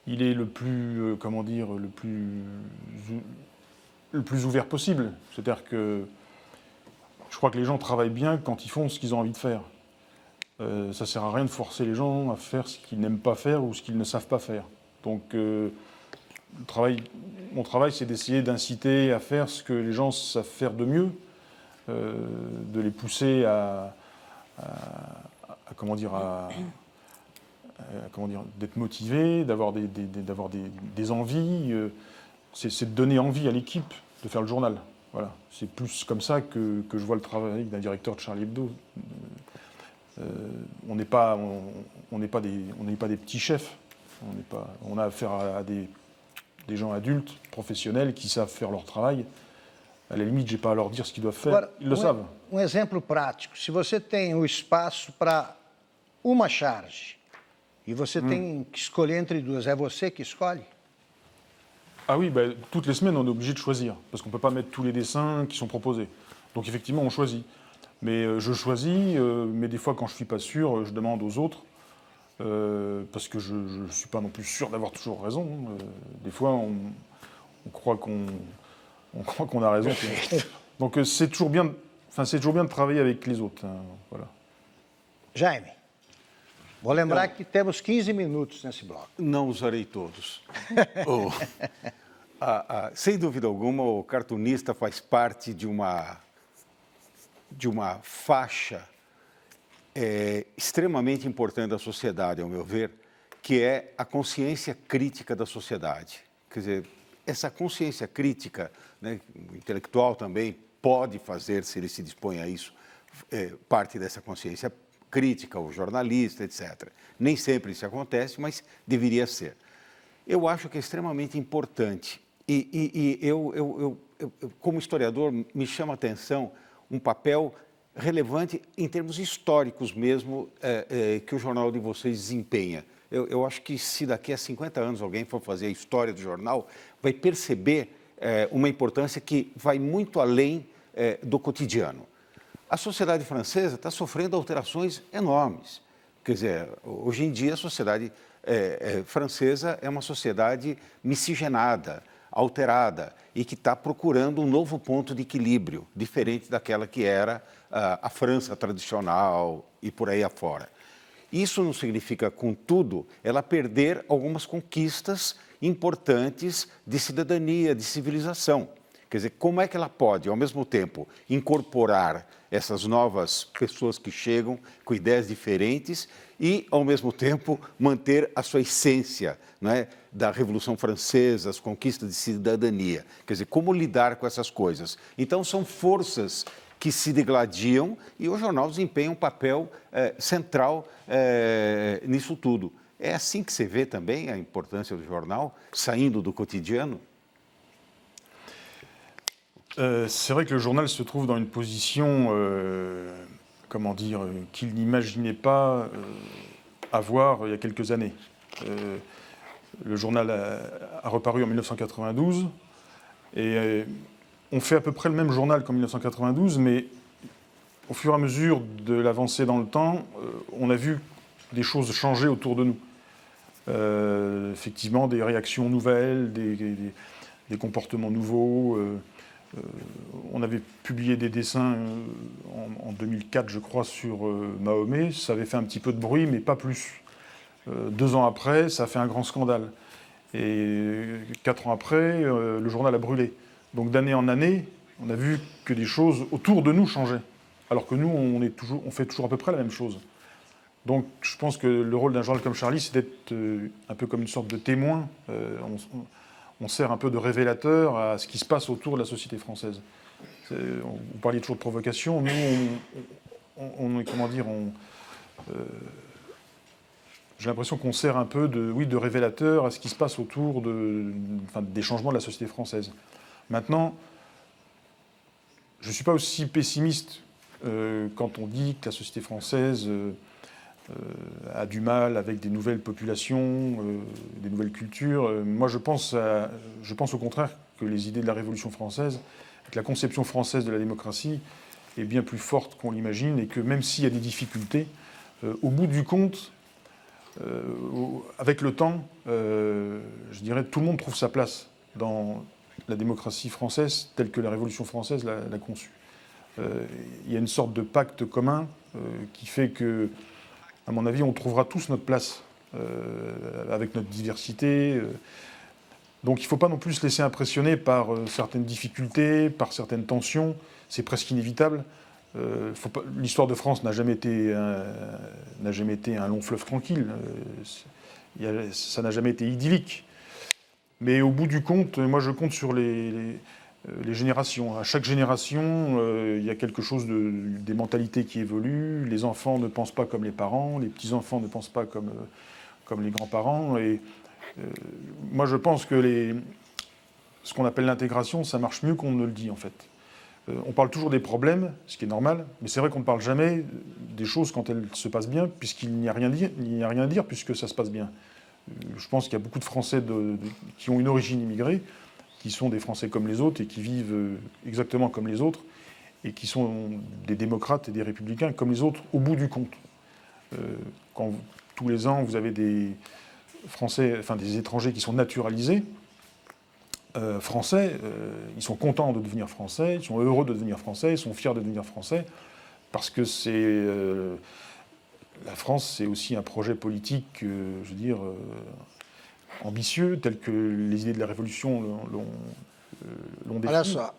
Speaker 2: il est le plus, le plus ouvert possible. C'est-à-dire que je crois que les gens travaillent bien quand ils font ce qu'ils ont envie de faire. Ça ne sert à rien de forcer les gens à faire ce qu'ils n'aiment pas faire ou ce qu'ils ne savent pas faire. Donc mon travail, c'est d'essayer d'inciter à faire ce que les gens savent faire de mieux, de les pousser d'être motivés, d'avoir des envies. C'est de donner envie à l'équipe de faire le journal. Voilà. C'est plus comme ça que je vois le travail d'un directeur de Charlie Hebdo. On n'est pas des petits chefs. On a affaire à des gens adultes, professionnels, qui savent faire leur travail. À la limite, je n'ai pas à leur dire ce qu'ils doivent faire.
Speaker 1: Agora,
Speaker 2: Ils le savent.
Speaker 1: Um exemplo prático. Se você tem o espaço para uma charge e você tem que escolher entre duas, é você que escolhe?
Speaker 2: Ah oui, toutes les semaines, on est obligé de choisir, parce qu'on ne peut pas mettre tous les dessins qui sont proposés. Donc effectivement, on choisit. Mais je choisis, mais des fois, quand je ne suis pas sûr, je demande aux autres, parce que je ne suis pas non plus sûr d'avoir toujours raison. Des fois, on croit qu'on a raison. Donc c'est toujours bien de travailler avec les autres. Voilà.
Speaker 1: Jaime, vou lembrar que temos 15 minutos nesse bloco.
Speaker 5: Não usarei todos. Sem dúvida alguma, o cartunista faz parte de uma faixa extremamente importante da sociedade, ao meu ver, que é a consciência crítica da sociedade. Quer dizer, essa consciência crítica, né, o intelectual também pode fazer, se ele se dispõe a isso, parte dessa consciência crítica, o jornalista, etc. Nem sempre isso acontece, mas deveria ser. Eu acho que é extremamente importante. E eu, como historiador, me chama a atenção um papel relevante em termos históricos mesmo que o jornal de vocês desempenha. Eu acho que se daqui a 50 anos alguém for fazer a história do jornal, vai perceber uma importância que vai muito além do cotidiano. A sociedade francesa está sofrendo alterações enormes. Quer dizer, hoje em dia a sociedade francesa é uma sociedade miscigenada, alterada, e que está procurando um novo ponto de equilíbrio, diferente daquela que era a França tradicional e por aí afora. Isso não significa, contudo, ela perder algumas conquistas importantes de cidadania, de civilização. Quer dizer, como é que ela pode, ao mesmo tempo, incorporar essas novas pessoas que chegam com ideias diferentes e, ao mesmo tempo, manter a sua essência, né, da Revolução Francesa, as conquistas de cidadania. Quer dizer, como lidar com essas coisas? Então, são forças que se degladiam e o jornal desempenha um papel central nisso tudo. É assim que você vê também a importância do jornal, saindo do cotidiano?
Speaker 2: C'est vrai que le journal se trouve dans une position, comment dire, qu'il n'imaginait pas avoir il y a quelques années. Le journal a reparu en 1992 et on fait à peu près le même journal qu'en 1992, mais au fur et à mesure de l'avancée dans le temps, on a vu des choses changer autour de nous. Effectivement, des réactions nouvelles, des comportements nouveaux. On avait publié des dessins en 2004, je crois, sur Mahomet. Ça avait fait un petit peu de bruit, mais pas plus. 2 ans après, ça a fait un grand scandale. Et 4 ans après, le journal a brûlé. Donc d'année en année, on a vu que des choses autour de nous changeaient. Alors que nous, on fait toujours à peu près la même chose. Donc je pense que le rôle d'un journal comme Charlie, c'est d'être un peu comme une sorte de témoin. On sert un peu de révélateur à ce qui se passe autour de la société française. Vous parliez toujours de provocation. Nous, comment dire, j'ai l'impression qu'on sert un peu de révélateur à ce qui se passe autour des changements de la société française. Maintenant, je ne suis pas aussi pessimiste quand on dit que la société française a du mal avec des nouvelles populations, des nouvelles cultures. Moi, je pense au contraire que les idées de la Révolution française, que la conception française de la démocratie est bien plus forte qu'on l'imagine et que même s'il y a des difficultés, au bout du compte, avec le temps, je dirais tout le monde trouve sa place dans la démocratie française telle que la Révolution française l'a conçue. Il y a une sorte de pacte commun qui fait que, à mon avis, on trouvera tous notre place avec notre diversité. Donc il ne faut pas non plus se laisser impressionner par certaines difficultés, par certaines tensions. C'est presque inévitable. L'histoire de France n'a jamais été un long fleuve tranquille. Ça n'a jamais été idyllique. Mais au bout du compte, moi je compte sur les générations. À chaque génération, il y a quelque chose des mentalités qui évoluent. Les enfants ne pensent pas comme les parents, les petits-enfants ne pensent pas comme les grands-parents. Et moi je pense que ce qu'on appelle l'intégration, ça marche mieux qu'on ne le dit en fait. On parle toujours des problèmes, ce qui est normal, mais c'est vrai qu'on ne parle jamais des choses quand elles se passent bien, puisqu'il n'y a rien à dire, puisque ça se passe bien. Je pense qu'il y a beaucoup de Français qui ont une origine immigrée, qui sont des Français comme les autres et qui vivent exactement comme les autres, et qui sont des démocrates et des républicains comme les autres au bout du compte. Quand tous les ans, vous avez des Français, enfin des étrangers qui sont naturalisés, français, ils sont contents de devenir français, ils sont heureux de devenir français, ils sont fiers de devenir français, parce que la France, c'est aussi un projet politique, je veux dire, ambitieux, tel que les idées de la Révolution l'ont défini.
Speaker 1: Olha só,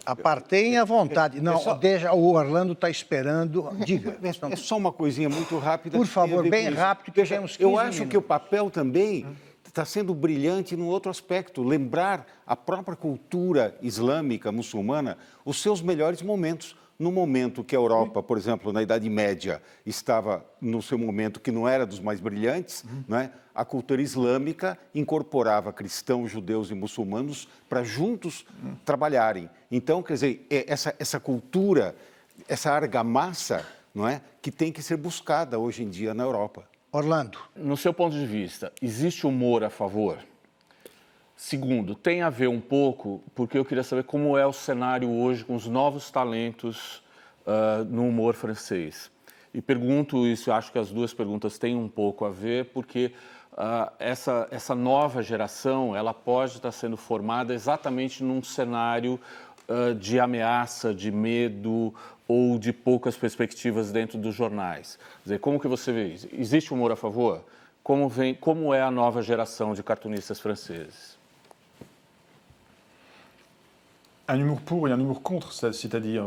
Speaker 1: Apartem à vontade. Não, deixa, o Orlando está esperando. Diga.
Speaker 5: É só uma coisinha muito rápida.
Speaker 1: Por favor, bem rápido, que temos 15
Speaker 5: Eu acho
Speaker 1: minutos.
Speaker 5: que o papel também está sendo brilhante num outro aspecto, lembrar a própria cultura islâmica, muçulmana, os seus melhores momentos. No momento que a Europa, por exemplo, na Idade Média, estava no seu momento que não era dos mais brilhantes, né? A cultura islâmica incorporava cristãos, judeus e muçulmanos para juntos trabalharem. Então, quer dizer, essa cultura, essa argamassa, não é, que tem que ser buscada hoje em dia na Europa.
Speaker 1: Orlando.
Speaker 6: No seu ponto de vista, existe humor a favor? Segundo, tem a ver um pouco, porque eu queria saber como é o cenário hoje com os novos talentos no humor francês. E pergunto isso, acho que as duas perguntas têm um pouco a ver, porque essa nova geração, ela pode estar sendo formada exatamente num cenário de ameaça, de medo ou de poucas perspectivas dentro dos jornais. Quer dizer, como que você vê isso? Existe humor a favor? Como é a nova geração de cartunistas franceses?
Speaker 2: Un humour pour et un humour contre, c'est-à-dire...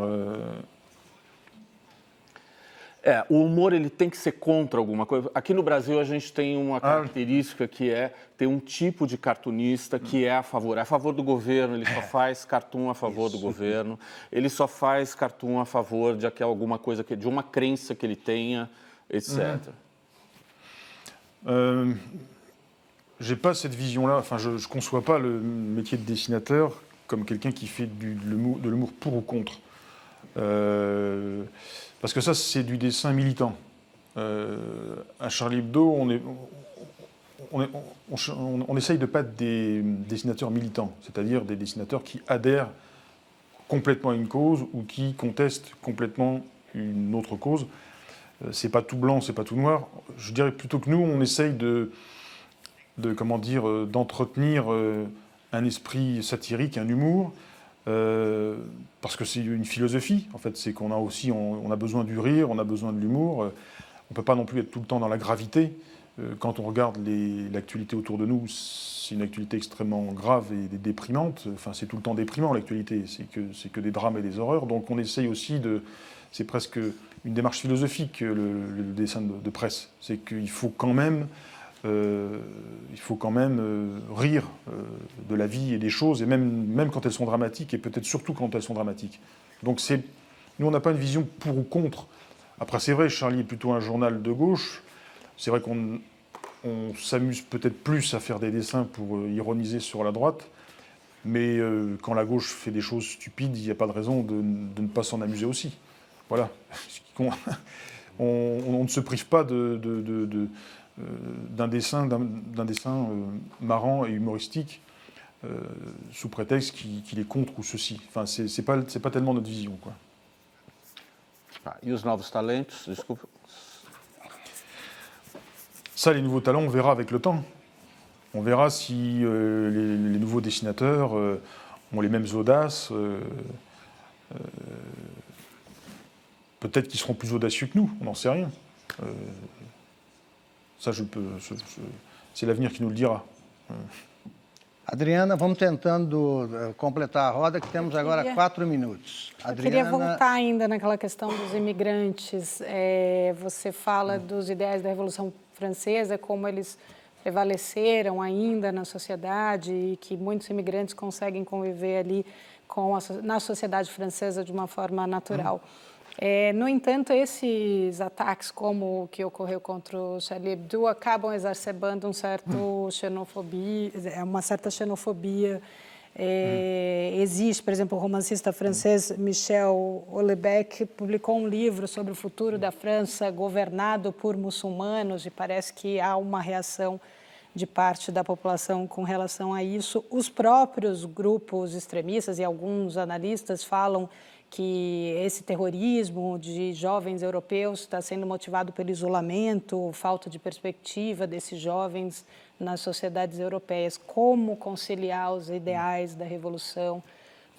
Speaker 6: O humor ele tem que ser contra alguma coisa. Aqui no Brasil a gente tem uma característica que é ter um tipo de cartunista que é a favor do governo, ele só faz cartoon a favor do governo, ele só faz cartoon a favor de alguma coisa, de uma crença que ele tenha, etc.
Speaker 2: J'ai pas cette vision-là, enfin je conçois pas le métier de dessinateur comme quelqu'un qui fait de l'humour pour ou contre. Parce que ça, c'est du dessin militant. À Charlie Hebdo, on essaye de pas être des dessinateurs militants, c'est-à-dire des dessinateurs qui adhèrent complètement à une cause ou qui contestent complètement une autre cause. C'est pas tout blanc, c'est pas tout noir. Je dirais plutôt que nous, on essaye d'entretenir un esprit satirique, un humour, parce que c'est une philosophie, en fait, c'est qu'on a aussi, on a besoin du rire, on a besoin de l'humour, on ne peut pas non plus être tout le temps dans la gravité. Quand on regarde l'actualité autour de nous, c'est une actualité extrêmement grave et déprimante, enfin c'est tout le temps déprimant l'actualité, c'est que des drames et des horreurs, donc on essaye aussi c'est presque une démarche philosophique, le dessin de presse, c'est qu'il faut quand même rire de la vie et des choses, et même quand elles sont dramatiques, et peut-être surtout quand elles sont dramatiques. Donc nous, on n'a pas une vision pour ou contre. Après, c'est vrai, Charlie est plutôt un journal de gauche. C'est vrai qu'on s'amuse peut-être plus à faire des dessins pour ironiser sur la droite, mais quand la gauche fait des choses stupides, il n'y a pas de raison de ne pas s'en amuser aussi. Voilà. On ne se prive pas d'un dessin marrant et humoristique sous prétexte qu'il est contre ou ceci. Enfin, c'est pas tellement notre vision, quoi.
Speaker 6: E os novos talentos, desculpa.
Speaker 2: Ça, les nouveaux talents, on verra avec le temps. On verra si les nouveaux dessinateurs ont les mêmes audaces. Peut-être qu'ils seront plus audacieux que nous, on n'en sait rien. Ça, c'est l'avenir qui nous le dira.
Speaker 1: Adriana, vamos tentando completar a roda, que temos agora 4 minutos.
Speaker 3: Eu queria voltar ainda naquela questão dos imigrantes. Você fala dos ideais da Revolução Francesa, como eles prevaleceram ainda na sociedade e que muitos imigrantes conseguem conviver ali na sociedade francesa de uma forma natural. No entanto, esses ataques, como o que ocorreu contra o Charlie Hebdo, acabam exacerbando uma certa xenofobia. Existe, por exemplo, o romancista francês Michel Houellebecq publicou um livro sobre o futuro da França governado por muçulmanos e parece que há uma reação de parte da população com relação a isso. Os próprios grupos extremistas e alguns analistas falam que esse terrorismo de jovens europeus está sendo motivado pelo isolamento, falta de perspectiva desses jovens nas sociedades europeias. Como conciliar os ideais da Revolução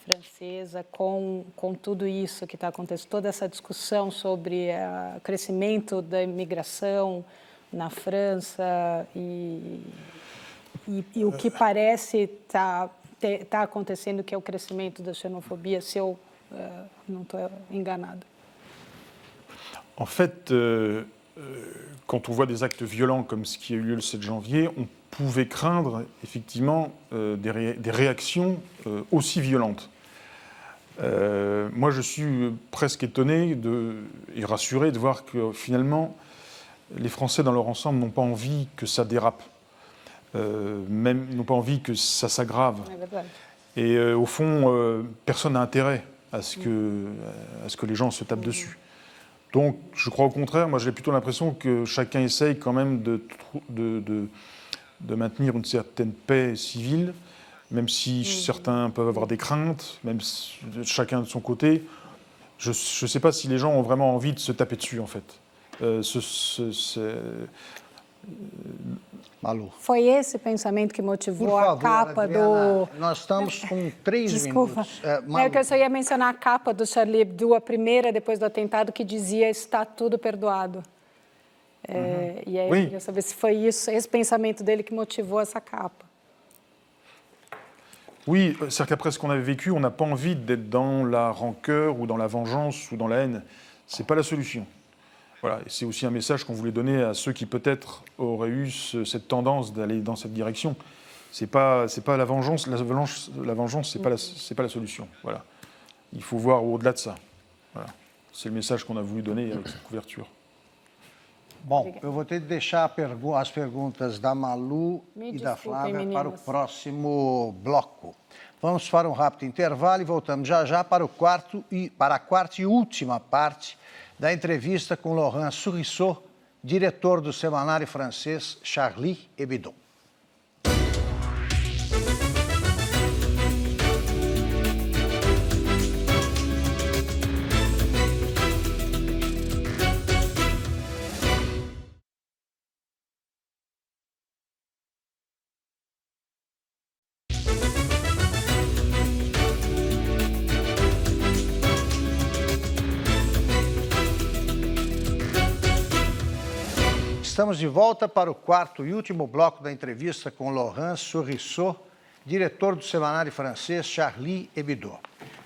Speaker 3: Francesa com tudo isso que está acontecendo, toda essa discussão sobre o crescimento da imigração na França e o que parece estar está acontecendo, que é o crescimento da xenofobia, se eu não estou enganada?
Speaker 2: En fait, quand on voit des actes violents comme ce qui a eu lieu le 7 janvier, on pouvait craindre effectivement des réactions aussi violentes. Moi, je suis presque étonné et rassuré de voir que finalement, les Français dans leur ensemble n'ont pas envie que ça dérape, même n'ont pas envie que ça s'aggrave. Et au fond, personne n'a intérêt à ce que les gens se tapent dessus. Donc, je crois au contraire, moi j'ai plutôt l'impression que chacun essaye quand même de maintenir une certaine paix civile, même si certains peuvent avoir des craintes, même si, chacun de son côté. Je ne sais pas si les gens ont vraiment envie de se taper dessus, en fait.
Speaker 1: Malu.
Speaker 3: Foi esse pensamento que motivou
Speaker 1: Por favor,
Speaker 3: a capa
Speaker 1: Adriana, nós estamos com 3
Speaker 3: Desculpa.
Speaker 1: minutos.
Speaker 3: É que eu só ia mencionar a capa do Charlie Hebdo, a primeira depois do atentado, que dizia está tudo perdoado. E aí eu queria saber se foi isso, esse pensamento dele que motivou essa capa.
Speaker 2: Oui, c'est-à-dire qu'après ce qu'on avait vécu, on n'a pas envie d'être dans la rancœur ou dans la vengeance ou dans la haine. Ce n'est pas la solution. Voilà, et c'est aussi un message qu'on voulait donner à ceux qui peut-être auraient eu cette tendance d'aller dans cette direction. C'est pas la vengeance, la vengeance, c'est pas la solution. Voilà, il faut voir au-delà de ça. Voilà, c'est le message qu'on a voulu donner avec cette couverture.
Speaker 1: Bom, eu vou ter de deixar as perguntas da Malu e da Flávia para o próximo bloco. Vamos para um rápido intervalo e voltamos já para a quarta e última parte da entrevista com Laurent Souriceau, diretor do semanário francês Charlie Hebdo. Estamos de volta para o quarto e último bloco da entrevista com Laurent Souriceau, diretor do semanário francês Charlie Hebdo.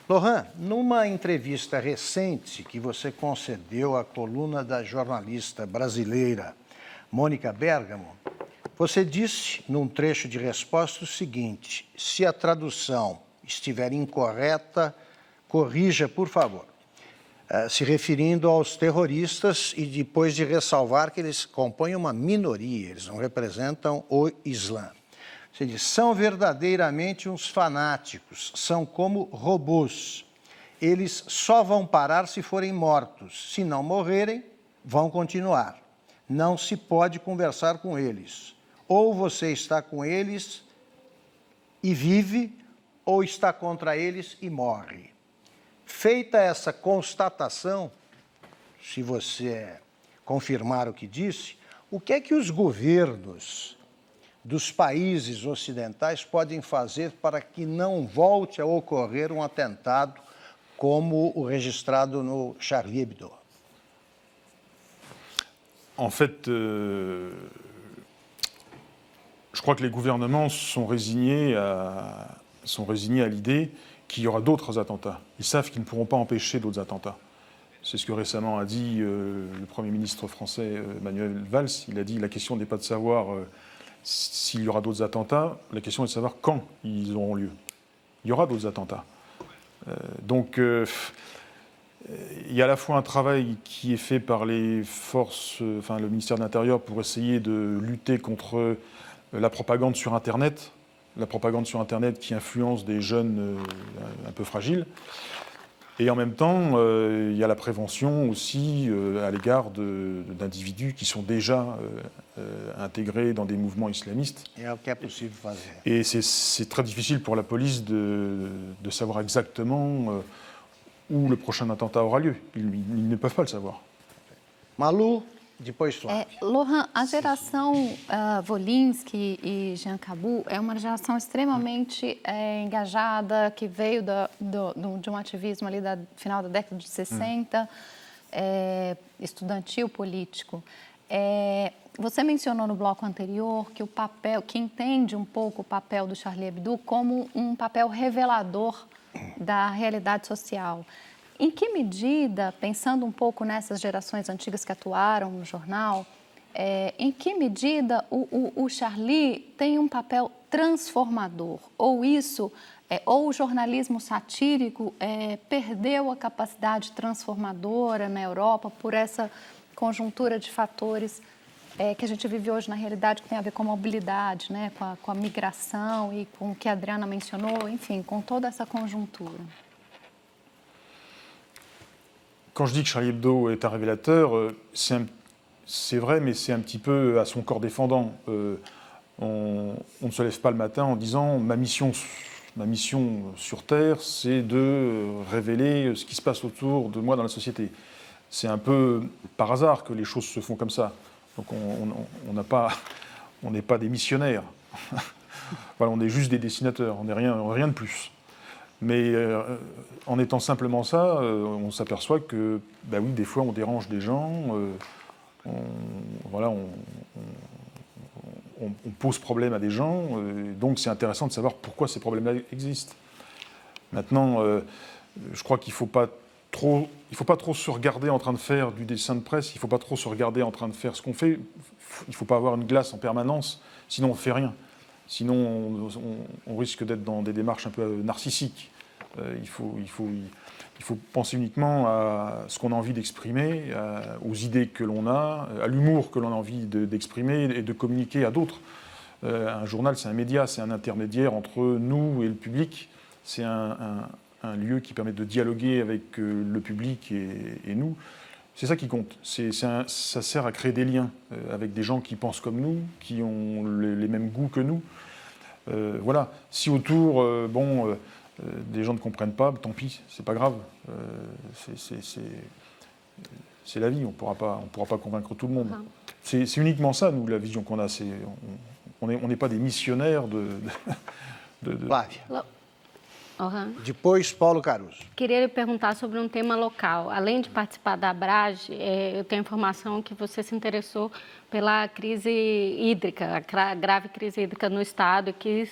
Speaker 1: Laurent, numa entrevista recente que você concedeu à coluna da jornalista brasileira Mônica Bergamo, você disse, num trecho de resposta, o seguinte: se a tradução estiver incorreta, corrija, por favor. Se referindo aos terroristas e depois de ressalvar que eles compõem uma minoria, eles não representam o Islã. Você diz, são verdadeiramente uns fanáticos, são como robôs. Eles só vão parar se forem mortos. Se não morrerem, vão continuar. Não se pode conversar com eles. Ou você está com eles e vive, ou está contra eles e morre. Feita essa constatação, se você confirmar o que disse, o que é que os governos dos países ocidentais podem fazer para que não volte a ocorrer um atentado como o registrado no Charlie Hebdo?
Speaker 2: En fait, je crois que les gouvernements sont résignés à l'idée qu'il y aura d'autres attentats. Ils savent qu'ils ne pourront pas empêcher d'autres attentats. C'est ce que récemment a dit le Premier ministre français Manuel Valls. Il a dit la question n'est pas de savoir s'il y aura d'autres attentats, la question est de savoir quand ils auront lieu. Il y aura d'autres attentats. Donc il y a à la fois un travail qui est fait par les forces, le ministère de l'Intérieur pour essayer de lutter contre la propagande sur Internet, qui influence des jeunes un peu fragiles. Et en même temps, il y a la prévention aussi à l'égard d'individus qui sont déjà intégrés dans des mouvements islamistes. Et c'est très difficile pour la police de savoir exactement où le prochain attentat aura lieu. Ils ne peuvent pas le savoir.
Speaker 1: Malu, depois Flávia.
Speaker 4: Laurent, a geração Wolinski e Jean Cabou é uma geração extremamente engajada, que veio de um ativismo ali da final da década de 60, estudantil político. você mencionou no bloco anterior que o papel, que entende um pouco o papel do Charlie Hebdo como um papel revelador da realidade social. Em que medida, pensando um pouco nessas gerações antigas que atuaram no jornal, em que medida o Charlie tem um papel transformador? Ou ou o jornalismo satírico perdeu a capacidade transformadora na Europa por essa conjuntura de fatores que a gente vive hoje na realidade, que tem a ver com a mobilidade, né, com a migração e com o que a Adriana mencionou, enfim, com toda essa conjuntura.
Speaker 2: Quand je dis que Charlie Hebdo est un révélateur, c'est vrai, mais c'est un petit peu à son corps défendant. On ne se lève pas le matin en disant ma mission sur Terre, c'est de révéler ce qui se passe autour de moi dans la société. C'est un peu par hasard que les choses se font comme ça. Donc on n'est pas des missionnaires. Voilà, on est juste des dessinateurs, on n'est rien de plus. Mais en étant simplement ça, on s'aperçoit que, ben oui, des fois on dérange des gens, on pose problème à des gens, donc c'est intéressant de savoir pourquoi ces problèmes-là existent. Maintenant, je crois qu'il ne faut pas trop se regarder en train de faire du dessin de presse, il ne faut pas trop se regarder en train de faire ce qu'on fait, il ne faut pas avoir une glace en permanence, sinon on ne fait rien. Sinon, on risque d'être dans des démarches un peu narcissiques. Il faut penser uniquement à ce qu'on a envie d'exprimer, aux idées que l'on a, à l'humour que l'on a envie d'exprimer et de communiquer à d'autres. Un journal, c'est un média, c'est un intermédiaire entre nous et le public. C'est un lieu qui permet de dialoguer avec le public et nous. C'est ça qui compte. Ça sert à créer des liens avec des gens qui pensent comme nous, qui ont les mêmes goûts que nous. Voilà. Si autour, des gens ne comprennent pas, tant pis, c'est pas grave. C'est la vie, on pourra pas convaincre tout le monde. C'est uniquement ça, nous, la vision qu'on a. On n'est pas des missionnaires de
Speaker 1: Flávia.
Speaker 7: Ohana.
Speaker 1: Depois, Paulo Caruso.
Speaker 7: Queria lhe perguntar sobre um tema local. Além de participar da Abrage, eu tenho informação que você se interessou pela crise hídrica, a grave crise hídrica no estado, e quis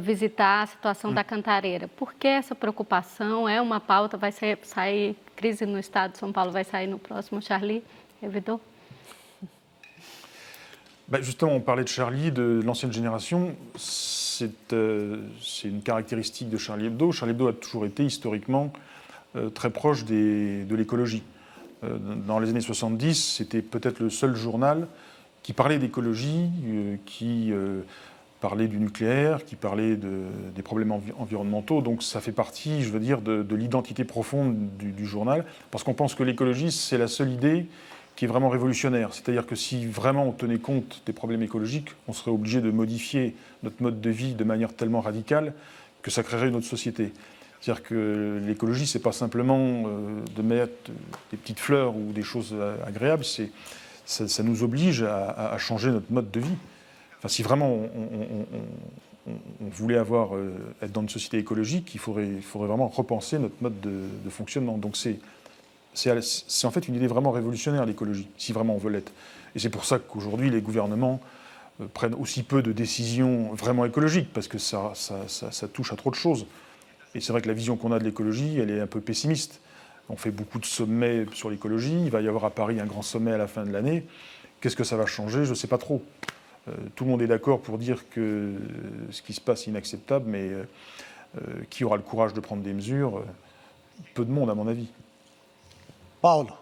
Speaker 7: visitar a situação da Cantareira. Por que essa preocupação? É uma pauta? Vai sair crise no estado de São Paulo, vai sair no próximo Charlie Hebdo?
Speaker 2: Justement, on parlait de Charlie, de l'ancienne génération. C'est une caractéristique de Charlie Hebdo. Charlie Hebdo a toujours été historiquement très proche de l'écologie. Dans les années 70, c'était peut-être le seul journal qui parlait d'écologie, qui parlait du nucléaire, qui parlait des problèmes environnementaux. Donc ça fait partie, je veux dire, de l'identité profonde du journal, parce qu'on pense que l'écologie, c'est la seule idée qui est vraiment révolutionnaire. C'est-à-dire que si vraiment on tenait compte des problèmes écologiques, on serait obligé de modifier notre mode de vie de manière tellement radicale que ça créerait une autre société. C'est-à-dire que l'écologie, c'est pas simplement de mettre des petites fleurs ou des choses agréables, ça nous oblige à changer notre mode de vie. Enfin, si vraiment on voulait être dans une société écologique, il faudrait vraiment repenser notre mode de fonctionnement. Donc c'est en fait une idée vraiment révolutionnaire, l'écologie, si vraiment on veut l'être. Et c'est pour ça qu'aujourd'hui, les gouvernements prennent aussi peu de décisions vraiment écologiques, parce que ça touche à trop de choses. Et c'est vrai que la vision qu'on a de l'écologie, elle est un peu pessimiste. On fait beaucoup de sommets sur l'écologie, il va y avoir à Paris un grand sommet à la fin de l'année. Qu'est-ce que ça va changer? Je ne sais pas trop. Tout le monde est d'accord pour dire que ce qui se passe est inacceptable, mais qui aura le courage de prendre des mesures? Peu de monde, à mon avis.
Speaker 1: Paulo,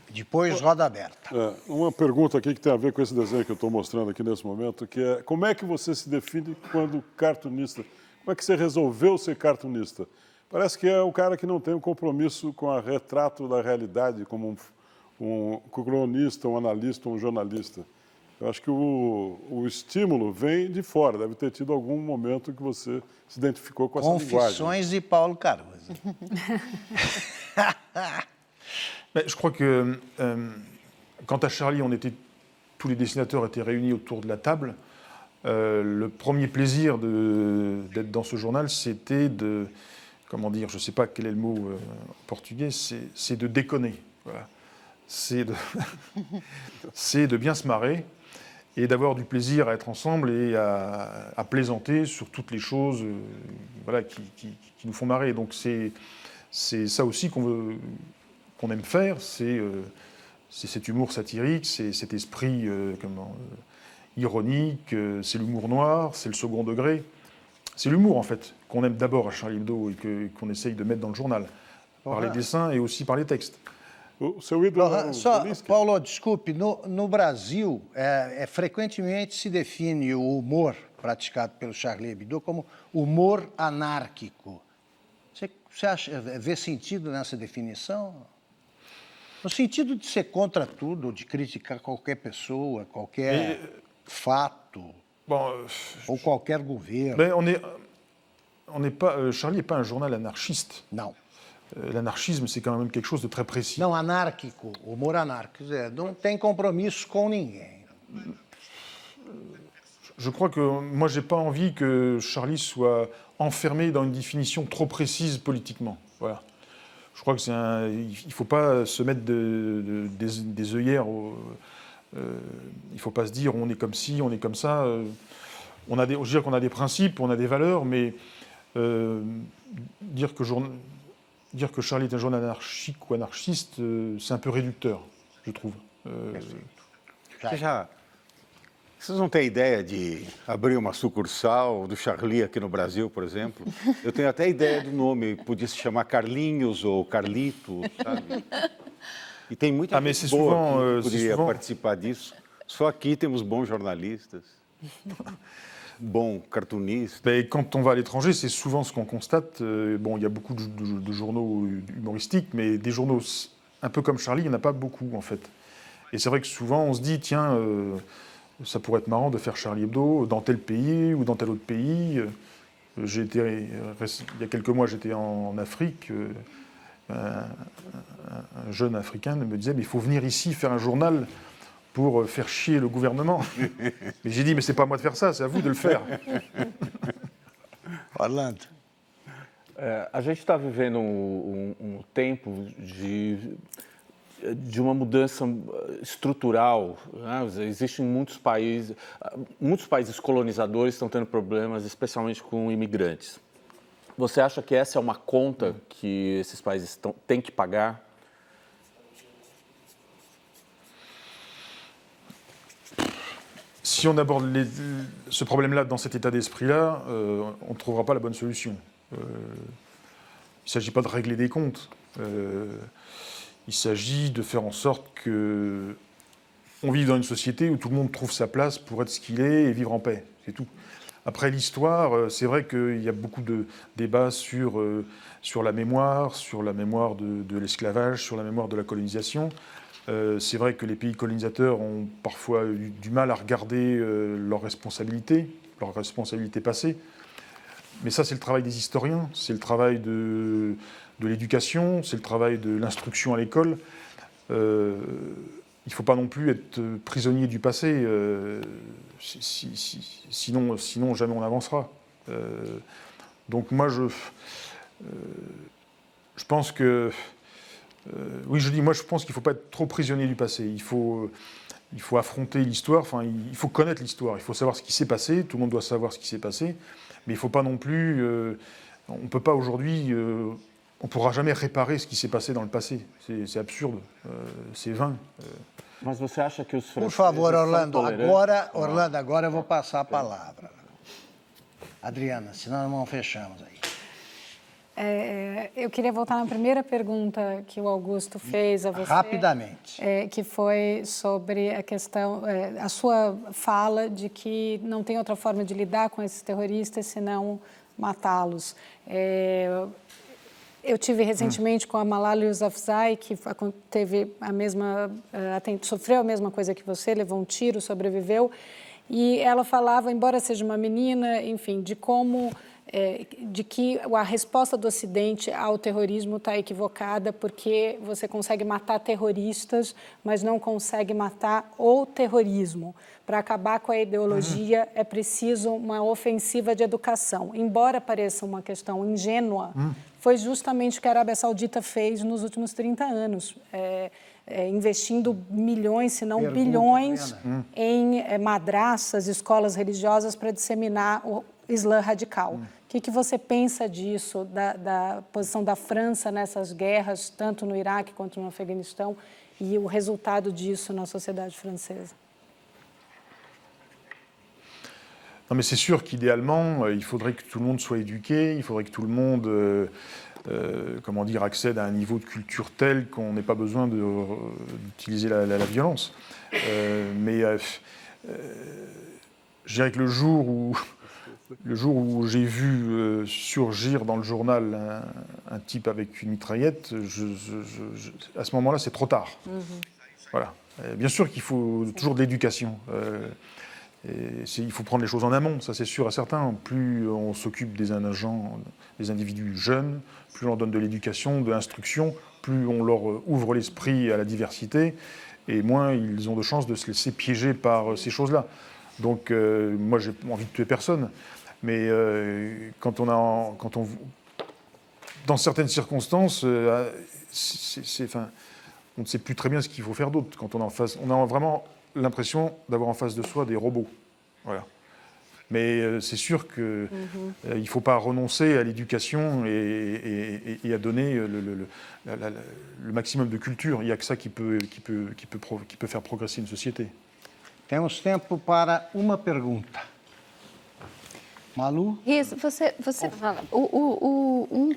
Speaker 1: depois roda aberta.
Speaker 8: Uma pergunta aqui que tem a ver com esse desenho que eu estou mostrando aqui nesse momento, que é como é que você se define quando cartunista? Como é que você resolveu ser cartunista? Parece que é o cara que não tem um compromisso com o retrato da realidade, como um cronista, um analista, um jornalista. Eu acho que o estímulo vem de fora, deve ter tido algum momento que você se identificou com essa linguagem.
Speaker 1: Confissões de Paulo Caruso.
Speaker 2: Je crois que quant à Charlie, tous les dessinateurs étaient réunis autour de la table. Le premier plaisir d'être dans ce journal, c'était comment dire, je ne sais pas quel est le mot en portugais, c'est de déconner. Voilà. C'est de bien se marrer. et d'avoir du plaisir à être ensemble et à plaisanter sur toutes les choses voilà, qui nous font marrer. Donc c'est ça aussi qu'on aime faire, c'est cet humour satirique, c'est cet esprit ironique, c'est l'humour noir, c'est le second degré. C'est l'humour, en fait, qu'on aime d'abord à Charlie Hebdo et qu'on essaye de mettre dans le journal, par les dessins et aussi par les textes.
Speaker 8: O seu ídolo
Speaker 1: Só,
Speaker 8: Zelinsky?
Speaker 1: Paulo, desculpe, no Brasil, frequentemente se define o humor praticado pelo Charlie Hebdo como humor anárquico. Você vê sentido nessa definição? No sentido de ser contra tudo, de criticar qualquer pessoa, qualquer fato, ou qualquer governo.
Speaker 2: Mais Charlie n'est pas un journal anarchiste.
Speaker 1: Não.
Speaker 2: L'anarchisme, c'est quand même quelque chose de très précis.
Speaker 1: Não, anárquico, humor anárquico. Não tem compromisso com ninguém.
Speaker 2: Je crois que moi, j'ai pas envie que Charlie soit enfermé dans une définition trop précise politiquement. Voilà. Je crois que il faut pas se mettre des œillères. Il faut pas se dire on est comme ci, on est comme ça. Je veux dire qu'on a des principes, on a des valeurs, mais dire que Charlie est un journal anarchique ou anarchiste, c'est un peu réducteur, je trouve.
Speaker 5: Vocês não têm ideia de abrir uma sucursal do Charlie aqui no Brasil, por exemplo? Eu tenho até ideia do nome, podia se chamar Carlinhos ou Carlito, sabe? E tem muita gente boa que poderia participar disso. Só aqui temos bons jornalistas, bons cartunistes.
Speaker 2: Et quand on va à l'étranger, c'est souvent ce qu'on constate. Bon, il y a beaucoup de journaux humoristiques, mais des journaux un peu comme Charlie, il n'y en a pas beaucoup, en fait. Et c'est vrai que souvent, on se dit, tiens... ça pourrait être marrant de faire Charlie Hebdo dans tel pays ou dans tel autre pays. Il y a quelques mois, j'étais en Afrique. Un jeune Africain me disait, mais il faut venir ici faire un journal pour faire chier le gouvernement. Mais j'ai dit, mais c'est pas à moi de faire ça, c'est à vous de le faire.
Speaker 1: Orlando.
Speaker 6: A gente está vivendo tempo de uma mudança estrutural, né? Existem muitos países colonizadores estão tendo problemas, especialmente com imigrantes. Você acha que essa é uma conta que esses países têm que pagar?
Speaker 2: Si on aborde ce problème-là dans cet état d'esprit-là, on ne trouvera pas la bonne solution. Il ne s'agit pas de régler des comptes. Il s'agit de faire en sorte qu'on vive dans une société où tout le monde trouve sa place pour être ce qu'il est et vivre en paix. C'est tout. Après l'histoire, c'est vrai qu'il y a beaucoup de débats sur la mémoire de l'esclavage, sur la mémoire de la colonisation. C'est vrai que les pays colonisateurs ont parfois eu du mal à regarder leurs responsabilités passées. Mais ça, c'est le travail des historiens, c'est le travail de l'éducation, c'est le travail de l'instruction à l'école. Il ne faut pas non plus être prisonnier du passé, sinon jamais on avancera. Donc moi, je pense que... moi je pense qu'il ne faut pas être trop prisonnier du passé. Il faut affronter l'histoire, il faut connaître l'histoire, il faut savoir ce qui s'est passé, tout le monde doit savoir ce qui s'est passé, mais il ne faut pas non plus... on ne peut pas aujourd'hui... on ne pourra jamais réparer ce qui s'est passé dans le passé. C'est absurde, c'est vain.
Speaker 6: Mas você acha que os franceses...
Speaker 1: Por favor, Orlando, agora eu vou passar a palavra. Adriana, senão não fechamos aí.
Speaker 3: Eu queria voltar na primeira pergunta que o Augusto fez a você.
Speaker 1: Rapidamente.
Speaker 3: Que foi sobre a questão, a sua fala de que não tem outra forma de lidar com esses terroristas senão matá-los. Eu tive recentemente com a Malala Yousafzai, que teve sofreu a mesma coisa que você, levou um tiro, sobreviveu. E ela falava, embora seja uma menina, enfim, de como... de que a resposta do Ocidente ao terrorismo está equivocada, porque você consegue matar terroristas, mas não consegue matar o terrorismo. Para acabar com a ideologia, é preciso uma ofensiva de educação. Embora pareça uma questão ingênua, foi justamente o que a Arábia Saudita fez nos últimos 30 anos. investindo milhões, se não bilhões, em madraças, escolas religiosas para disseminar o Islã radical. O que você pensa disso, da posição da França nessas guerras, tanto no Iraque quanto no Afeganistão, et le résultat de ça dans la société française?
Speaker 2: Non, mais c'est sûr qu'idéalement, il faudrait que tout le monde soit éduqué, il faudrait que tout le monde accède à un niveau de culture tel qu'on n'ait pas besoin d'utiliser la violence. Mais je dirais que le jour où j'ai vu surgir dans le journal un type avec une mitraillette, à ce moment-là, c'est trop tard. Voilà. Bien sûr qu'il faut toujours de l'éducation. Il faut prendre les choses en amont, ça c'est sûr et certain. Plus on s'occupe des individus jeunes, plus on leur donne de l'éducation, de l'instruction, plus on leur ouvre l'esprit à la diversité, et moins ils ont de chances de se laisser piéger par ces choses-là. Donc moi j'ai envie de tuer personne, mais dans certaines circonstances, on ne sait plus très bien ce qu'il faut faire d'autre. Quand on a vraiment l'impression d'avoir en face de soi des robots. Voilà. Mais c'est sûr qu'il ne faut pas renoncer à l'éducation et à donner le maximum de culture. Il n'y a que ça qui peut faire progresser une société.
Speaker 1: Temos tempo para uma pergunta. Malu?
Speaker 4: Isso,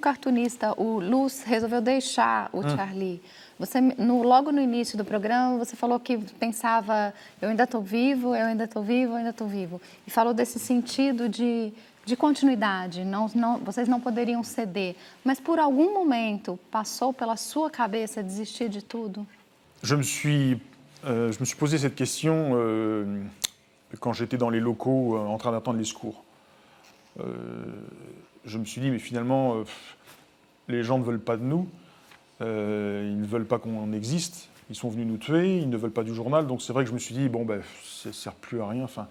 Speaker 4: cartunista, o Luz, resolveu deixar o Charlie. Você, logo no início do programa, você falou que pensava, eu ainda estou vivo, eu ainda estou vivo, eu ainda estou vivo. E falou desse sentido de continuidade, vocês não poderiam ceder. Mas por algum momento passou pela sua cabeça desistir de tudo?
Speaker 2: Je me suis posé cette question quand j'étais dans les locaux en train d'attendre les secours. Je me suis dit, mais finalement, les gens ne veulent pas de nous. Ils ne veulent pas qu'on existe, ils sont venus nous tuer, ils ne veulent pas du journal, donc c'est vrai que je me suis dit, bon, ça ne sert plus à rien, enfin,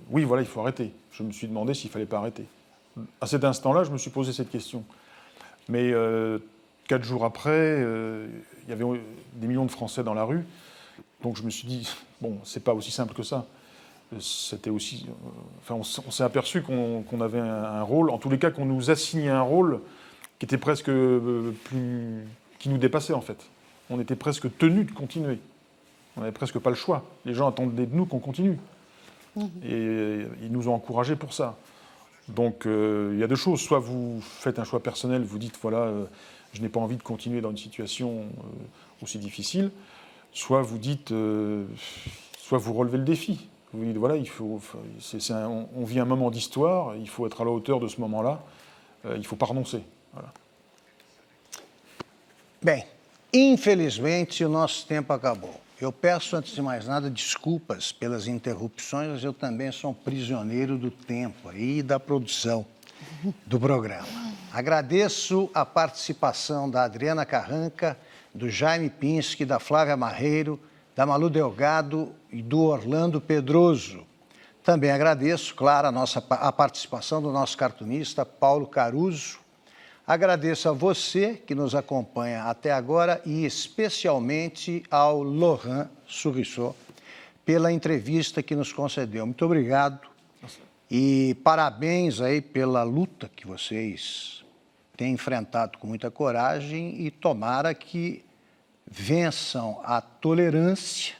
Speaker 2: oui, voilà, il faut arrêter. Je me suis demandé s'il ne fallait pas arrêter. À cet instant-là, je me suis posé cette question. Mais 4 jours après, il y avait des millions de Français dans la rue, donc je me suis dit, bon, c'est pas aussi simple que ça. C'était aussi, on s'est aperçu qu'on avait un rôle, en tous les cas qu'on nous assignait un rôle qui était presque qui nous dépassait en fait. On était presque tenus de continuer. On n'avait presque pas le choix. Les gens attendaient de nous qu'on continue. Et ils nous ont encouragés pour ça. Donc il y a deux choses. Soit vous faites un choix personnel, vous dites voilà, je n'ai pas envie de continuer dans une situation aussi difficile. Soit vous dites, soit vous relevez le défi. Vous dites voilà, on vit un moment d'histoire, il faut être à la hauteur de ce moment-là, il ne faut pas renoncer. Voilà.
Speaker 1: Bem, infelizmente o nosso tempo acabou. Eu peço, antes de mais nada, desculpas pelas interrupções, mas eu também sou um prisioneiro do tempo e da produção do programa. Agradeço a participação da Adriana Carranca, do Jaime Pinsky, da Flávia Marreiro, da Malu Delgado e do Orlando Pedroso. Também agradeço, claro, a participação do nosso cartunista Paulo Caruso. Agradeço a você que nos acompanha até agora e especialmente ao Laurent Souriceau pela entrevista que nos concedeu. Muito obrigado e parabéns aí pela luta que vocês têm enfrentado com muita coragem e tomara que vençam a tolerância,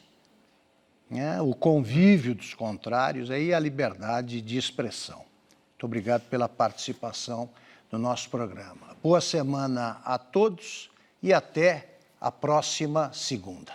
Speaker 1: né, o convívio dos contrários e a liberdade de expressão. Muito obrigado pela participação no nosso programa. Boa semana a todos e até a próxima segunda.